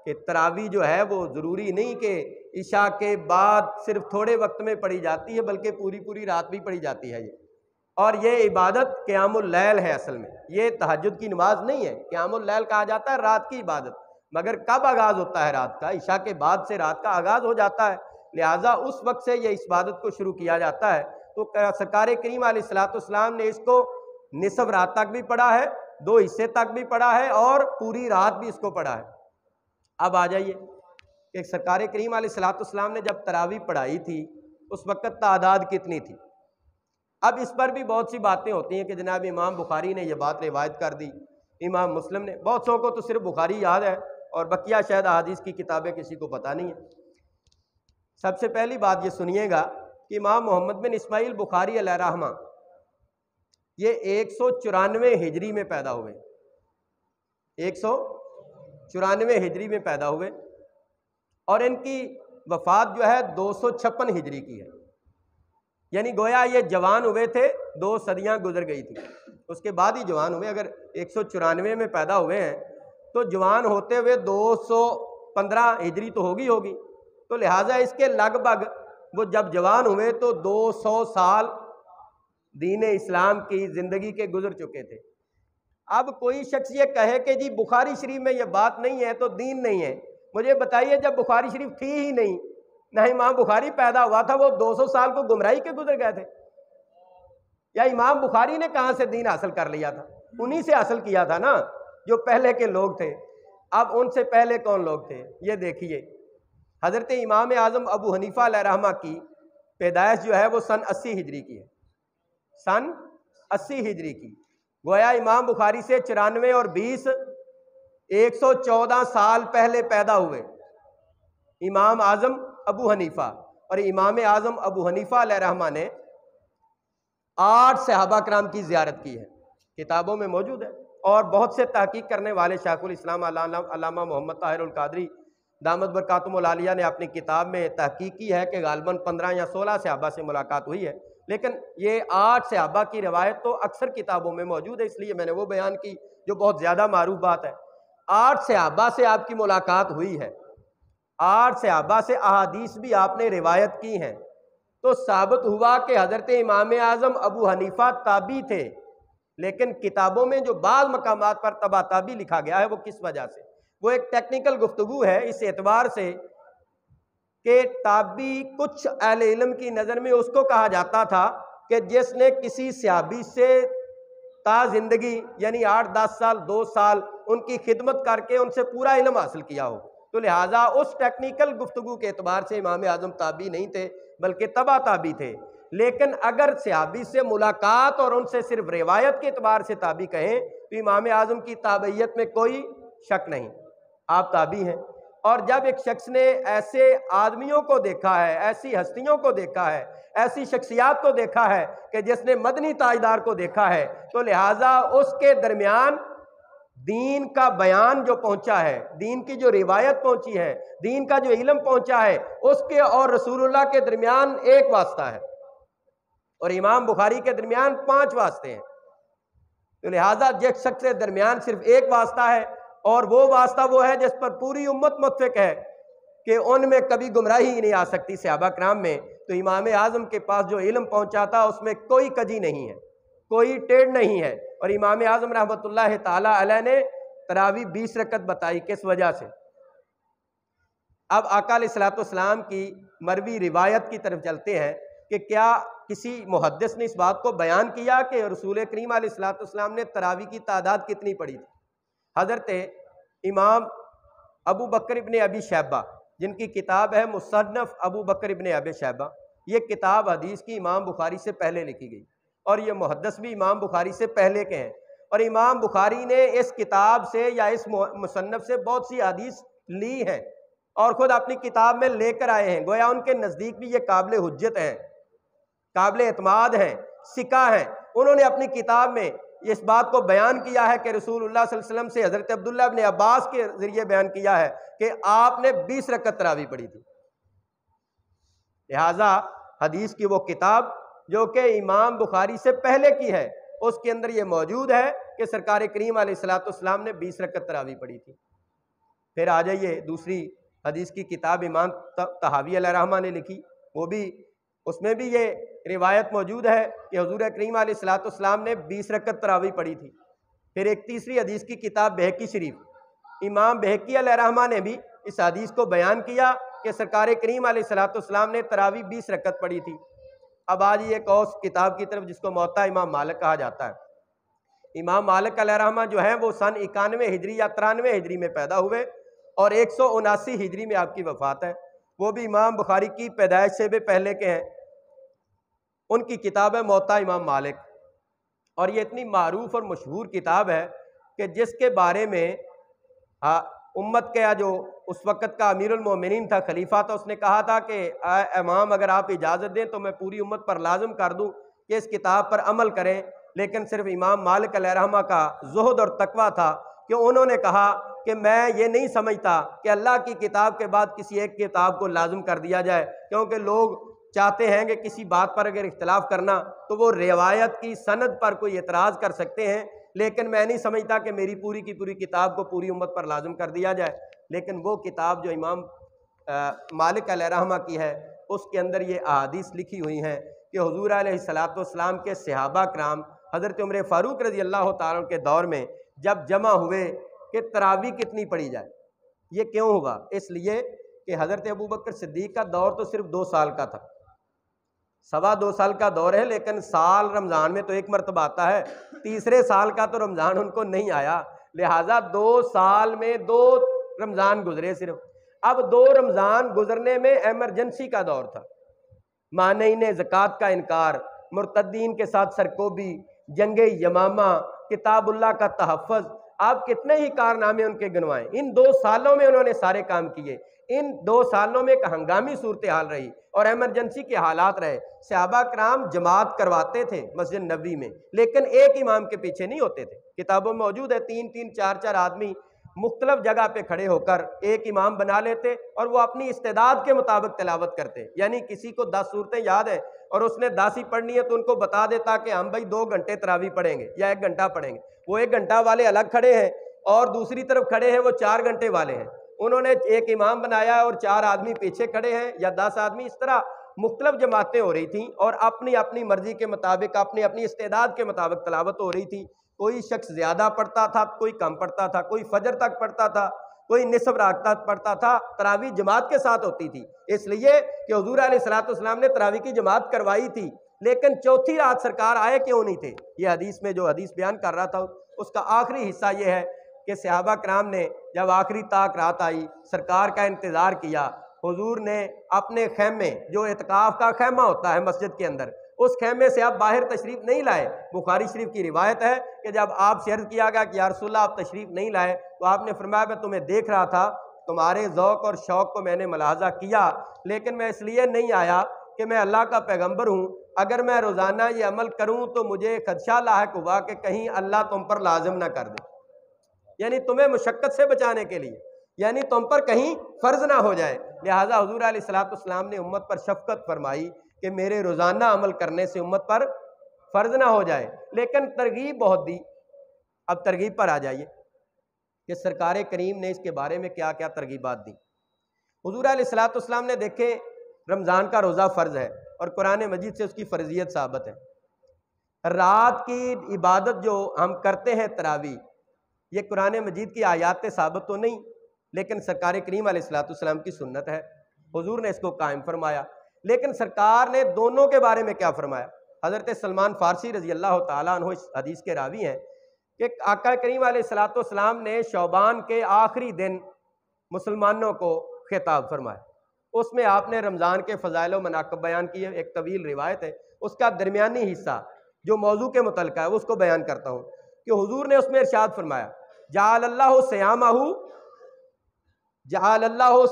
کہ تراویح جو ہے وہ ضروری نہیں کہ عشاء کے بعد صرف تھوڑے وقت میں پڑھی جاتی ہے، بلکہ پوری رات بھی پڑھی جاتی ہے یہ۔ اور یہ عبادت قیام اللیل ہے، اصل میں یہ تہجد کی نماز نہیں ہے۔ قیام اللیل کہا جاتا ہے رات کی عبادت، مگر کب آغاز ہوتا ہے رات کا؟ عشاء کے بعد سے رات کا آغاز ہو جاتا ہے، لہٰذا اس وقت سے یہ اس عبادت کو شروع کیا جاتا ہے۔ تو سرکار کریم علیہ الصلوۃ والسلام نے اس کو نصف رات تک بھی پڑھا ہے، 2 حصے تک بھی پڑھا ہے، اور پوری رات بھی اس کو پڑھا ہے۔ اب آ جائیے کہ سرکار کریم علیہ الصلوۃ والسلام نے جب تراویح پڑھائی تھی اس وقت تعداد کتنی تھی؟ اب اس پر بھی بہت سی باتیں ہوتی ہیں کہ جناب امام بخاری نے یہ بات روایت کر دی، امام مسلم نے، بہت سو کو تو صرف بخاری یاد ہے اور بقیہ شاید احادیث کی کتابیں کسی کو پتہ نہیں ہے۔ سب سے پہلی بات یہ سنیے گا کہ امام محمد بن اسماعیل بخاری علیہ رحمہ یہ 194 ہجری میں پیدا ہوئے، 194 ہجری میں پیدا ہوئے، اور ان کی وفات جو ہے 256 ہجری کی ہے، یعنی گویا یہ جوان ہوئے تھے 2 صدیاں گزر گئی تھی، اس کے بعد ہی جوان ہوئے۔ اگر 194 میں پیدا ہوئے ہیں تو جوان ہوتے ہوئے 215 ہجری تو ہوگی، تو لہٰذا اس کے لگ بھگ وہ جب جوان ہوئے تو 200 سال دین اسلام کی زندگی کے گزر چکے تھے۔ اب کوئی شخص یہ کہے کہ جی بخاری شریف میں یہ بات نہیں ہے تو دین نہیں ہے، مجھے بتائیے جب بخاری شریف تھی ہی نہیں، نہ امام بخاری پیدا ہوا تھا، وہ 200 سال کو گمراہی کے گزر گئے تھے، یا امام بخاری نے کہاں سے دین حاصل کر لیا تھا؟ انہی سے حاصل کیا تھا نا جو پہلے کے لوگ تھے۔ اب ان سے پہلے کون لوگ تھے یہ دیکھیے، حضرت امام اعظم ابو حنیفہ علیہ رحمہ کی پیدائش جو ہے وہ سن 80 ہجری کی ہے، سن 80 ہجری کی، گویا امام بخاری سے 94 اور 20 114 سال پہلے پیدا ہوئے امام اعظم ابو حنیفہ، اور امام اعظم ابو حنیفہ علیہ رحمہ نے 8 صحابہ کرام کی زیارت کی ہے، کتابوں میں موجود ہے، اور بہت سے تحقیق کرنے والے شیخ الاسلام علامہ محمد طاہر القادری دامت برکاتہم العالیہ نے اپنی کتاب میں تحقیق کی ہے کہ غالباً 15 یا 16 صحابہ سے ملاقات ہوئی ہے، لیکن یہ 8 صحابہ کی روایت تو اکثر کتابوں میں موجود ہے، اس لیے میں نے وہ بیان کی جو بہت زیادہ معروف بات ہے۔ 8 صحابہ سے آپ کی ملاقات ہوئی ہے، 8 صحابہ سے احادیث بھی آپ نے روایت کی ہیں، تو ثابت ہوا کہ حضرت امام اعظم ابو حنیفہ تابعی تھے، لیکن کتابوں میں جو بعض مقامات پر تبع تابعی لکھا گیا ہے وہ کس وجہ سے، وہ ایک ٹیکنیکل گفتگو ہے اس اعتبار سے کہ تابعی کچھ اہل علم کی نظر میں اس کو کہا جاتا تھا کہ جس نے کسی صحابی سے تا زندگی یعنی 8-10 سال 2 سال ان کی خدمت کر کے ان سے پورا علم حاصل کیا ہو، تو لہٰذا اس ٹیکنیکل گفتگو کے اعتبار سے امام اعظم تابعی نہیں تھے بلکہ تبع تابعی تھے۔ لیکن اگر صحابی سے ملاقات اور ان سے صرف روایت کے اعتبار سے تابعی کہیں تو امام اعظم کی تابعیت میں کوئی شک نہیں، آپ تابعی ہیں۔ اور جب ایک شخص نے ایسے آدمیوں کو دیکھا ہے، ایسی ہستیوں کو دیکھا ہے، ایسی شخصیات کو دیکھا ہے کہ جس نے مدنی تاجدار کو دیکھا ہے، تو لہٰذا اس کے درمیان دین کا بیان جو پہنچا ہے، دین کی جو روایت پہنچی ہے، دین کا جو علم پہنچا ہے، اس کے اور رسول اللہ کے درمیان ایک واسطہ ہے، اور امام بخاری کے درمیان 5 واسطے ہیں۔ تو لہٰذا جس شخص کے درمیان صرف ایک واسطہ ہے، اور وہ واسطہ وہ ہے جس پر پوری امت متفق ہے کہ ان میں کبھی گمراہی ہی نہیں آ سکتی صحابہ کرام میں، تو امام اعظم کے پاس جو علم پہنچا تھا اس میں کوئی کجی نہیں ہے، کوئی ٹیڑھ نہیں ہے۔ اور امام اعظم رحمۃ اللہ تعالی علیہ نے تراویح 20 رکعت بتائی، کس وجہ سے؟ اب آقا علیہ الصلوۃ والسلام کی مروی روایت کی طرف چلتے ہیں کہ کیا کسی محدث نے اس بات کو بیان کیا کہ رسول کریم علیہ الصلوۃ والسلام نے تراویح کی تعداد کتنی پڑھی تھی؟ حضرت امام ابو بکر ابن ابی شیبہ جن کی کتاب ہے مصنف ابو بکر ابن ابی شیبہ، یہ کتاب حدیث کی امام بخاری سے پہلے لکھی گئی، اور یہ محدث بھی امام بخاری سے پہلے کے ہیں، اور امام بخاری نے اس کتاب سے یا اس مصنف سے بہت سی حدیث لی ہیں اور خود اپنی کتاب میں لے کر آئے ہیں، گویا ان کے نزدیک بھی یہ قابل حجت ہیں، قابل اعتماد ہیں، ثقہ ہیں۔ انہوں نے اپنی کتاب میں اس بات کو بیان کیا ہے کہ رسول اللہ صلی اللہ علیہ وسلم سے حضرت عبداللہ ابن عباس کے ذریعے بیان کیا ہے کہ آپ نے 20 رکعت تراویح پڑھی تھی۔ لہٰذا حدیث کی وہ کتاب جو کہ امام بخاری سے پہلے کی ہے، اس کے اندر یہ موجود ہے کہ سرکار کریم علیہ الصلوۃ والسلام نے 20 رکعت تراویح پڑھی تھی۔ پھر آ جائیے دوسری حدیث کی کتاب امام طحاوی علیہ رحمہ نے لکھی، وہ بھی اس میں بھی یہ روایت موجود ہے کہ حضور کریم علیہ الصلوۃ والسلام نے 20 رکعت تراویح پڑھی تھی۔ پھر ایک تیسری حدیث کی کتاب بہقی شریف، امام بہقی علیہ رحمہ نے بھی اس حدیث کو بیان کیا کہ سرکار کریم علیہ الصلوۃ والسلام نے تراویح 20 رکعت پڑھی تھی۔ اب آج ایک اور کتاب کی طرف جس کو موطا امام مالک کہا جاتا ہے۔ امام مالک علیہ رحمہ جو ہیں وہ سن 91 ہجری یا 93 ہجری میں پیدا ہوئے اور 179 ہجری میں آپ کی وفات ہے، وہ بھی امام بخاری کی پیدائش سے بھی پہلے کے ہیں۔ ان کی کتاب ہے موطا امام مالک، اور یہ اتنی معروف اور مشہور کتاب ہے کہ جس کے بارے میں امت کا جو اس وقت کا امیر المومنین تھا، خلیفہ تھا، اس نے کہا تھا کہ اے امام اگر آپ اجازت دیں تو میں پوری امت پر لازم کر دوں کہ اس کتاب پر عمل کریں، لیکن صرف امام مالک علیہ رحمہ کا زہد اور تقویٰ تھا کہ انہوں نے کہا کہ میں یہ نہیں سمجھتا کہ اللہ کی کتاب کے بعد کسی ایک کتاب کو لازم کر دیا جائے، کیونکہ لوگ چاہتے ہیں کہ کسی بات پر اگر اختلاف کرنا تو وہ روایت کی سند پر کوئی اعتراض کر سکتے ہیں، لیکن میں نہیں سمجھتا کہ میری پوری کی پوری کتاب کو پوری امت پر لازم کر دیا جائے۔ لیکن وہ کتاب جو امام مالک علیہ رحمہ کی ہے، اس کے اندر یہ احادیث لکھی ہوئی ہیں کہ حضور علیہ الصلوۃ والسلام کے صحابہ کرام حضرت عمر فاروق رضی اللہ تعالیٰ عنہ کے دور میں جب جمع ہوئے کہ تراویح کتنی پڑھی جائے۔ یہ کیوں ہوا؟ اس لیے کہ حضرت ابوبکر صدیق کا دور تو صرف 2 سال کا تھا، 2.25 سال کا دور ہے، لیکن سال رمضان میں تو ایک مرتبہ آتا ہے، تیسرے سال کا تو رمضان ان کو نہیں آیا، لہٰذا 2 سال میں 2 رمضان گزرے صرف۔ اب 2 رمضان گزرنے میں ایمرجنسی کا دور تھا، مانعین زکوٰۃ کا انکار، مرتدین کے ساتھ سرکوبی، جنگ یمامہ، کتاب اللہ کا تحفظ، آپ کتنے ہی کارنامے ان کے گنوائیں۔ ان 2 سالوں میں انہوں نے سارے کام کیے۔ ان 2 سالوں میں ایک ہنگامی صورتحال رہی اور ایمرجنسی کے حالات رہے۔ صحابہ کرام جماعت کرواتے تھے مسجد نبوی میں، لیکن ایک امام کے پیچھے نہیں ہوتے تھے۔ کتابوں میں موجود ہے 3-3 4-4 آدمی مختلف جگہ پہ کھڑے ہو کر ایک امام بنا لیتے اور وہ اپنی استعداد کے مطابق تلاوت کرتے، یعنی کسی کو 10 صورتیں یاد ہے اور اس نے 10 ہی پڑھنی ہے تو ان کو بتا دیتا کہ ہم بھائی 2 گھنٹے تراویح پڑھیں گے یا 1 گھنٹہ پڑھیں گے۔ وہ 1 گھنٹہ والے الگ کھڑے ہیں اور دوسری طرف کھڑے ہیں وہ 4 گھنٹے والے ہیں، انہوں نے ایک امام بنایا اور 4 آدمی پیچھے کھڑے ہیں یا 10 آدمی، اس طرح مختلف جماعتیں ہو رہی تھیں اور اپنی اپنی مرضی کے مطابق اپنی اپنی استعداد کے مطابق تلاوت ہو رہی تھی. کوئی شخص زیادہ پڑھتا تھا، کوئی کم پڑھتا تھا، کوئی فجر تک پڑھتا تھا، کوئی نصف رات تک پڑھتا تھا. تراویح جماعت کے ساتھ ہوتی تھی، اس لیے کہ حضور علیہ الصلوۃ والسلام نے تراویح کی جماعت کروائی تھی. لیکن چوتھی رات سرکار آئے کیوں نہیں تھے؟ یہ حدیث میں جو حدیث بیان کر رہا تھا اس کا آخری حصہ یہ ہے کہ صحابہ کرام نے جب آخری طاق رات آئی، سرکار کا انتظار کیا. حضور نے اپنے خیمے، جو اعتکاف کا خیمہ ہوتا ہے مسجد کے اندر، اس خیمے سے آپ باہر تشریف نہیں لائے. بخاری شریف کی روایت ہے کہ جب آپ سے عرض کیا گیا کہ یا رسول اللہ آپ تشریف نہیں لائے، تو آپ نے فرمایا میں تمہیں دیکھ رہا تھا، تمہارے ذوق اور شوق کو میں نے ملاحظہ کیا، لیکن میں اس لیے نہیں آیا کہ میں اللہ کا پیغمبر ہوں. اگر میں روزانہ یہ عمل کروں تو مجھے خدشہ لاحق ہوا کہ کہیں اللہ تم پر لازم نہ کر دے، یعنی تمہیں مشقت سے بچانے کے لیے، یعنی تم پر کہیں فرض نہ ہو جائے. لہٰذا حضور علیہ الصلوۃ والسلام نے امت پر شفقت فرمائی کہ میرے روزانہ عمل کرنے سے امت پر فرض نہ ہو جائے، لیکن ترغیب بہت دی. اب ترغیب پر آ جائیے کہ سرکار کریم نے اس کے بارے میں کیا کیا ترغیبات دی. حضور علیہ الصلوۃ والسلام نے دیکھے رمضان کا روزہ فرض ہے اور قرآن مجید سے اس کی فرضیت ثابت ہے. رات کی عبادت جو ہم کرتے ہیں تراویح، یہ قرآن مجید کی آیات ثابت تو نہیں، لیکن سرکار کریم علیہ الصلوۃ والسلام کی سنت ہے. حضور نے اس کو قائم فرمایا. لیکن سرکار نے دونوں کے بارے میں کیا فرمایا؟ حضرت سلمان فارسی رضی اللہ تعالیٰ عنہ اس حدیث کے راوی ہیں کہ آقا کریم علیہ الصلوۃ والسلام نے شعبان کے آخری دن مسلمانوں کو خطاب فرمایا. اس میں آپ نے رمضان کے فضائل و مناقب بیان کیے. ایک طویل روایت ہے، اس کا درمیانی حصہ جو موضوع کے متعلقہ ہے اس کو بیان کرتا ہوں کہ حضور نے اس میں ارشاد فرمایا جعل اللہ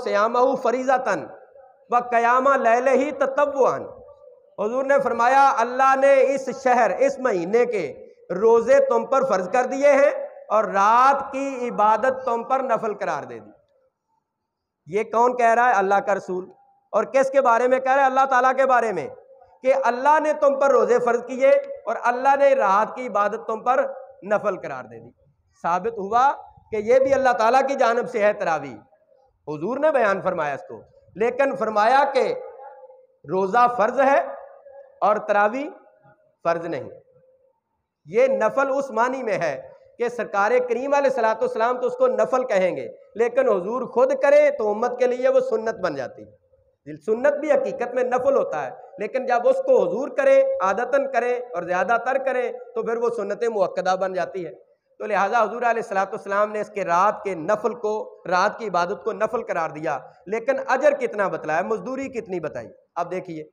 صیامہ فریضۃً وقیام لیلہ تطوعاً. حضور نے فرمایا اللہ نے اس شہر، اس مہینے کے روزے تم پر فرض کر دیے ہیں اور رات کی عبادت تم پر نفل قرار دے دی. یہ کون کہہ رہا ہے؟ اللہ کا رسول. اور کس کے بارے میں کہہ رہا ہے؟ اللہ تعالیٰ کے بارے میں، کہ اللہ نے تم پر روزے فرض کیے اور اللہ نے رات کی عبادت تم پر نفل قرار دے دی. ثابت ہوا کہ یہ بھی اللہ تعالیٰ کی جانب سے ہے تراویح. حضور نے بیان فرمایا اس کو، لیکن فرمایا کہ روزہ فرض ہے اور تراویح فرض نہیں. یہ نفل اس معنی میں ہے کہ سرکار کریم علیہ الصلوۃ والسلام تو اس کو نفل کہیں گے، لیکن حضور خود کرے تو امت کے لیے وہ سنت بن جاتی ہے. سنت بھی حقیقت میں نفل ہوتا ہے، لیکن جب اس کو حضور کرے، عادتاً کرے اور زیادہ تر کرے تو پھر وہ سنت مؤکدہ بن جاتی ہے. تو لہٰذا حضور علیہ الصلوۃ والسلام نے اس کے رات کے نفل کو، رات کی عبادت کو نفل قرار دیا، لیکن اجر کتنا بتلایا، مزدوری کتنی بتائی. اب دیکھیے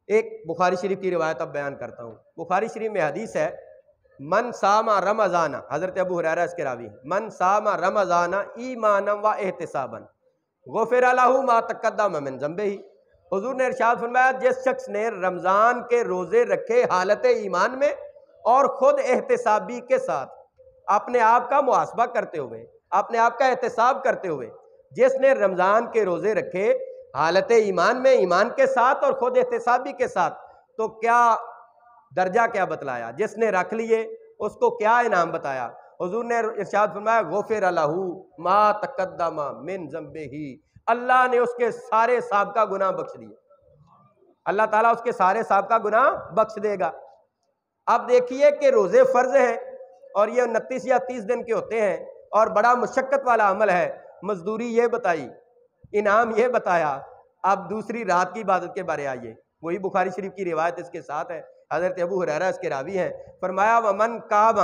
ایک بخاری شریف کی روایت اب بیان کرتا ہوں. بخاری شریف میں حدیث ہے من صام رمضان، حضرت ابو ہریرہ اس کے راوی ہیں، من صام رمضان ایمانا و احتسابا غفر لہ ما تقدم من ذنبہ. حضور نے ارشاد فرمایا جس شخص نے رمضان کے روزے رکھے حالت ایمان میں اور خود احتسابی کے ساتھ، اپنے آپ کا محاسبہ کرتے ہوئے، اپنے آپ کا احتساب کرتے ہوئے، جس نے رمضان کے روزے رکھے حالت ایمان میں، ایمان کے ساتھ اور خود احتسابی کے ساتھ، تو کیا درجہ کیا بتلایا؟ جس نے رکھ لیے اس کو کیا انعام بتایا؟ حضور نے ارشاد فرمایا غفر لہ ما تقدم من ذنبہ، اللہ نے اس کے سارے سابقہ گناہ بخش دیے. اللہ تعالیٰ اس کے سارے سابقہ گناہ بخش دے گا. اب دیکھیے کہ روزے فرض ہیں اور یہ 29 یا 30 دن کے ہوتے ہیں اور بڑا مشقت والا عمل ہے. مزدوری یہ بتائی، انعام یہ بتایا. اب دوسری رات کی عبادت کے بارے آئیے، وہی بخاری شریف کی روایت اس کے ساتھ ہے. حضرت ابو ہریرہ اس کے راوی ہیں. فرمایا ومن قام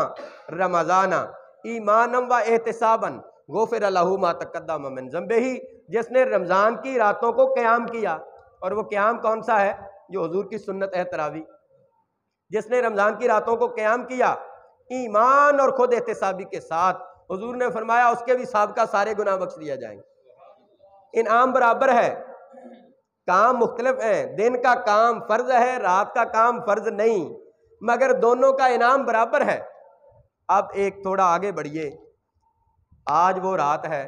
رمضان ایمانا و احتسابا غفر لہ ما تقدم من ذنبہ. جس نے رمضان کی راتوں کو قیام کیا، اور وہ قیام کون سا ہے؟ جو حضور کی سنت ہے تراویح. جس نے رمضان کی راتوں کو قیام کیا ایمان اور خود احتسابی کے ساتھ، حضور نے فرمایا اس کے بھی سابقہ سارے گناہ بخش دیا جائیں گے. انعام برابر ہے، کام مختلف ہیں. دن کا کام فرض ہے، رات کا کام فرض نہیں، مگر دونوں کا انعام برابر ہے. اب ایک تھوڑا آگے بڑھیے. آج وہ رات ہے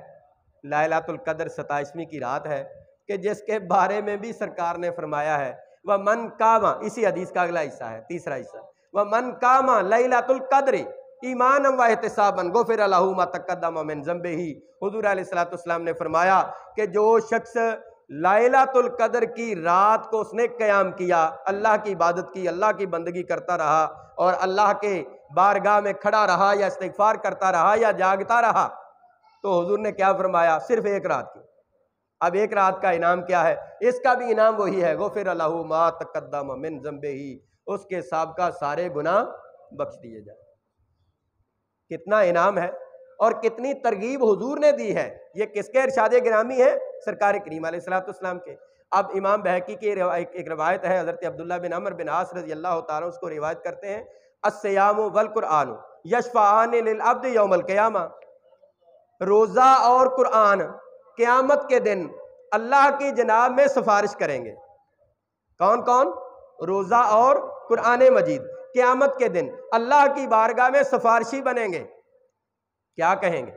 لیلۃ القدر، 27ویں کی رات ہے، کہ جس کے بارے میں بھی سرکار نے فرمایا ہے وَمَنْ قَامَ، اسی حدیث کا اگلا حصہ ہے، تیسرا حصہ، وَمَنْ قَامَ لَيْلَةُ الْقَدْرِ ایمانا و احتسابا غفر لہ ما تقدم من ذنبہ. حضور علیہ الصلوۃ والسلام نے فرمایا کہ جو شخص لائلۃ القدر کی رات کو اس نے قیام کیا، اللہ کی عبادت کی، اللہ کی بندگی کرتا رہا اور اللہ کے بارگاہ میں کھڑا رہا یا استغفار کرتا رہا یا جاگتا رہا، تو حضور نے کیا فرمایا؟ صرف ایک رات کی۔ اب ایک رات کا انعام کیا ہے؟ اس کا بھی انعام وہی ہے، غفر لہ ما تقدم من ذنبہ، اس کے سابقہ سارے گناہ بخش دیے جائیں۔ کتنا انعام ہے اور کتنی ترغیب حضور نے دی ہے۔ یہ کس کے ارشاد گرامی ہے؟ سرکار کریم علیہ الصلوۃ والسلام کے۔ اب امام بہقی کی ایک روایت ہے، حضرت عبداللہ بن عمر بن عاص رضی اللہ تعالیٰ اس کو روایت کرتے ہیں، الصیام والقرآن یشفعان للعبد یوم القیامہ، روزہ اور قرآن قیامت کے دن اللہ کی جناب میں سفارش کریں گے۔ کون کون؟ روزہ اور قرآن مجید قیامت کے دن اللہ کی بارگاہ میں سفارشی بنیں گے۔ کیا کہیں گے؟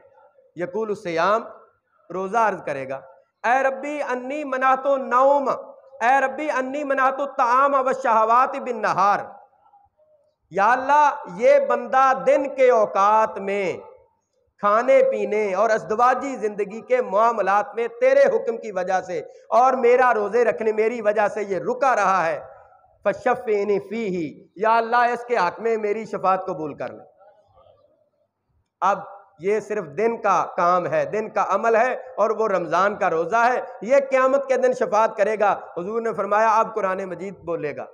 یقول الصیام، روزہ عرض کرے گا، اے ربی انی منعت النوم، اے ربی انی منعت الطعام والشہوات بالنہار، یا اللہ یہ بندہ دن کے اوقات میں کھانے پینے اور ازدواجی زندگی کے معاملات میں تیرے حکم کی وجہ سے اور میرا روزے رکھنے میری وجہ سے یہ رکا رہا ہے، فشفینی فیہ، یا اللہ اس کے حق میں میری شفاعت قبول کر لے۔ اب یہ صرف دن کا کام ہے، دن کا عمل ہے، اور وہ رمضان کا روزہ ہے، یہ قیامت کے دن شفاعت کرے گا۔ حضور نے فرمایا اب قرآن مجید بولے گا،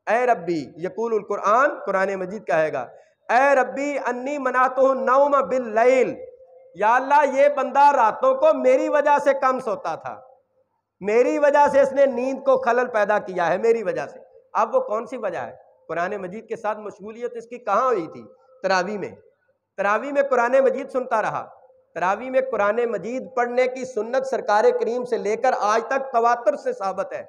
اے ربی، یقول القرآن، قرآن مجید کہے گا، اے ربی انی منعتہ النوم باللیل، یا اللہ یہ بندہ راتوں کو میری وجہ سے کم سوتا تھا، میری وجہ سے اس نے نیند کو خلل پیدا کیا ہے، میری وجہ سے۔ اب وہ کون سی وجہ ہے؟ قرآن مجید کے ساتھ مشغولیت اس کی کہاں ہوئی تھی؟ تراویح میں۔ تراویح میں قرآن مجید سنتا رہا۔ تراویح میں قرآن مجید پڑھنے کی سنت سرکار کریم سے لے کر آج تک تواتر سے ثابت ہے۔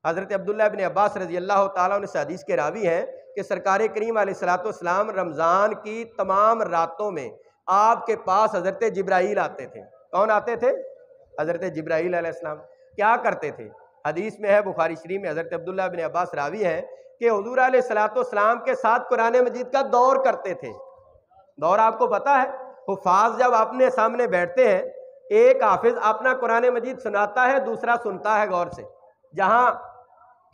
حضرت عبداللہ ابن عباس رضی اللہ تعالیٰ عنہ سے حدیث کے راوی ہیں کہ سرکار کریم علیہ الصلوۃ والسلام رمضان کی تمام راتوں میں آپ کے پاس حضرت جبرائیل آتے تھے۔ کون آتے تھے؟ حضرت جبرائیل علیہ السلام۔ کیا کرتے تھے؟ حدیث میں ہے بخاری شریف میں، حضرت عبداللہ ابن عباس راوی ہیں کہ حضور علیہ الصلوۃ والسلام کے ساتھ قرآن مجید کا دور کرتے تھے۔ دور آپ کو پتہ ہے، حفاظ جب اپنے سامنے بیٹھتے ہیں، ایک حافظ اپنا قرآن مجید سناتا ہے، دوسرا سنتا ہے غور سے، جہاں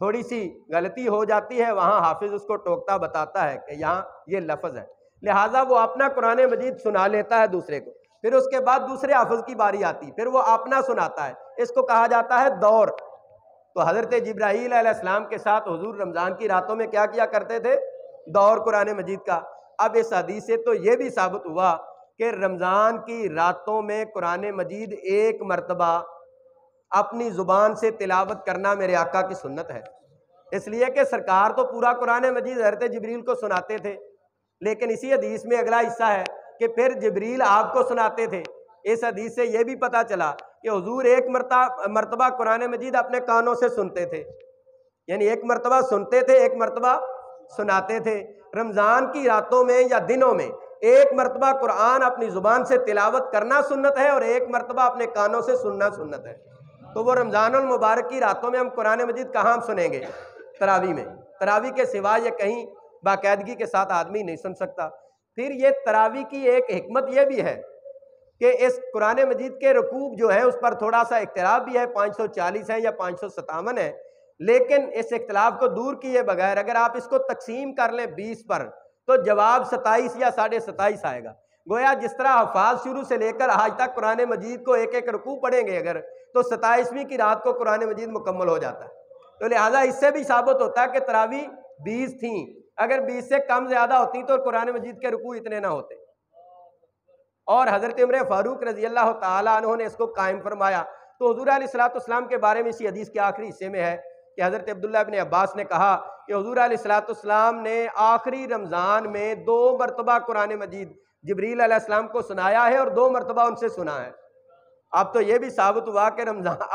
تھوڑی سی غلطی ہو جاتی ہے وہاں حافظ اس کو ٹوکتا بتاتا ہے کہ یہاں یہ لفظ ہے، لہٰذا وہ اپنا قرآن مجید سنا لیتا ہے دوسرے کو، پھر اس کے بعد دوسرے حافظ کی باری آتی، پھر وہ اپنا سناتا ہے، اس کو کہا جاتا ہے دور۔ تو حضرت جبرائیل علیہ السلام کے ساتھ حضور رمضان کی راتوں میں کیا کیا کرتے تھے؟ دور قرآن مجید کا۔ اب اس حدیث سے تو یہ بھی ثابت ہوا کہ رمضان کی راتوں میں قرآن مجید ایک مرتبہ اپنی زبان سے تلاوت کرنا میرے آقا کی سنت ہے، اس لیے کہ سرکار تو پورا قرآن مجید حضرت جبریل کو سناتے تھے، لیکن اسی حدیث میں اگلا حصہ ہے کہ پھر جبریل آپ کو سناتے تھے۔ اس حدیث سے یہ بھی پتہ چلا کہ حضور ایک مرتبہ قرآن مجید اپنے کانوں سے سنتے تھے، یعنی ایک مرتبہ سنتے تھے، ایک مرتبہ سناتے تھے۔ رمضان کی راتوں میں یا دنوں میں ایک مرتبہ قرآن اپنی زبان سے تلاوت کرنا سنت ہے اور ایک مرتبہ اپنے کانوں سے سننا سنت ہے۔ تو وہ رمضان المبارک کی راتوں میں ہم قرآن مجید کہاں سنیں گے؟ تراویح میں۔ تراویح کے سوا یہ کہیں باقاعدگی کے ساتھ آدمی نہیں سن سکتا۔ پھر یہ تراویح کی ایک حکمت یہ بھی ہے کہ اس قرآن مجید کے رکوع جو ہے اس پر تھوڑا سا اختلاف بھی ہے، 540 ہے یا 557 ہے، لیکن اس اختلاف کو دور کیے بغیر اگر آپ اس کو تقسیم کر لیں 20 پر تو جواب 27 یا 27.5 آئے گا۔ گویا جس طرح حفاظ شروع سے لے کر آج تک قرآن مجید کو ایک ایک رکوع پڑھیں گے اگر تو 27ویں کی رات کو قرآن مجید مکمل ہو جاتا ہے۔ تو لہٰذا اس سے بھی ثابت ہوتا ہے کہ تراویح 20 تھیں، اگر 20 سے کم زیادہ ہوتی تو قرآن مجید کے رکوع اتنے نہ ہوتے۔ اور حضرت عمر فاروق رضی اللہ تعالیٰ عنہ نے اس کو قائم فرمایا۔ تو حضور علیہ الصلوۃ والسلام کے بارے میں اسی حدیث کے آخری حصے میں ہے کہ حضرت عبداللہ ابن عباس نے کہا کہ حضور علیہ الصلوۃ والسلام نے آخری رمضان میں 2 مرتبہ قرآن مجید جبریل علیہ السلام کو سنایا ہے اور 2 مرتبہ ان سے سنا ہے۔ اب تو یہ بھی ثابت ہوا کہ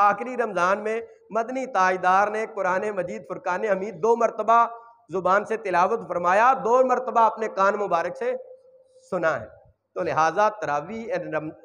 آخری رمضان میں مدنی تاجدار نے قرآن مجید فرقان حمید 2 مرتبہ زبان سے تلاوت فرمایا، 2 مرتبہ اپنے کان مبارک سے سنا ہے۔ تو لہٰذا تراویح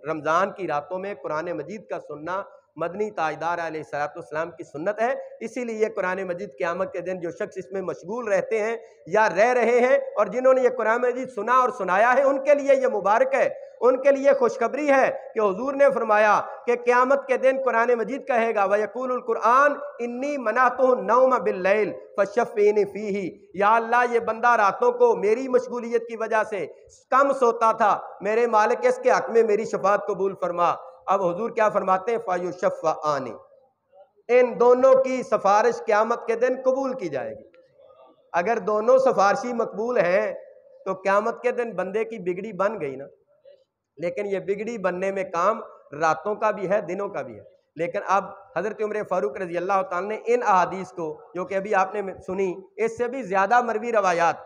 رمضان کی راتوں میں قرآن مجید کا سننا مدنی تاجدار علیہ السلام کی سنت ہے۔ اسی لیے قرآن مجید قیامت کے دن جو شخص اس میں مشغول رہتے ہیں یا رہ رہے ہیں اور جنہوں نے یہ قرآن مجید سنا اور سنایا ہے، ان کے لیے یہ مبارک ہے، ان کے لیے خوشخبری ہے کہ حضور نے فرمایا کہ قیامت کے دن قرآن مجید کہے گا وَيَقُولُ الْقُرْآنُ إِنِّي مَنَعْتُهُ النَّوْمَ بِاللَّيْلِ فَشَفِّعْنِي فِيهِ، یا اللہ یہ بندہ راتوں کو میری مشغولیت کی وجہ سے کم سوتا تھا، میرے مالک اس کے حق میں میری شفاعت قبول فرما۔ اب حضور کیا فرماتے ہیں؟ فَيُشَفَّعَانِ، ان دونوں کی سفارش قیامت کے دن قبول کی جائے گی۔ اگر دونوں سفارشی مقبول ہیں تو قیامت کے دن بندے کی بگڑی بن گئی نا۔ لیکن یہ بگڑی بننے میں کام راتوں کا بھی ہے، دنوں کا بھی ہے۔ لیکن اب حضرت عمر فاروق رضی اللہ تعالیٰ نے ان احادیث کو جو کہ ابھی آپ نے سنی، اس سے بھی زیادہ مروی روایات،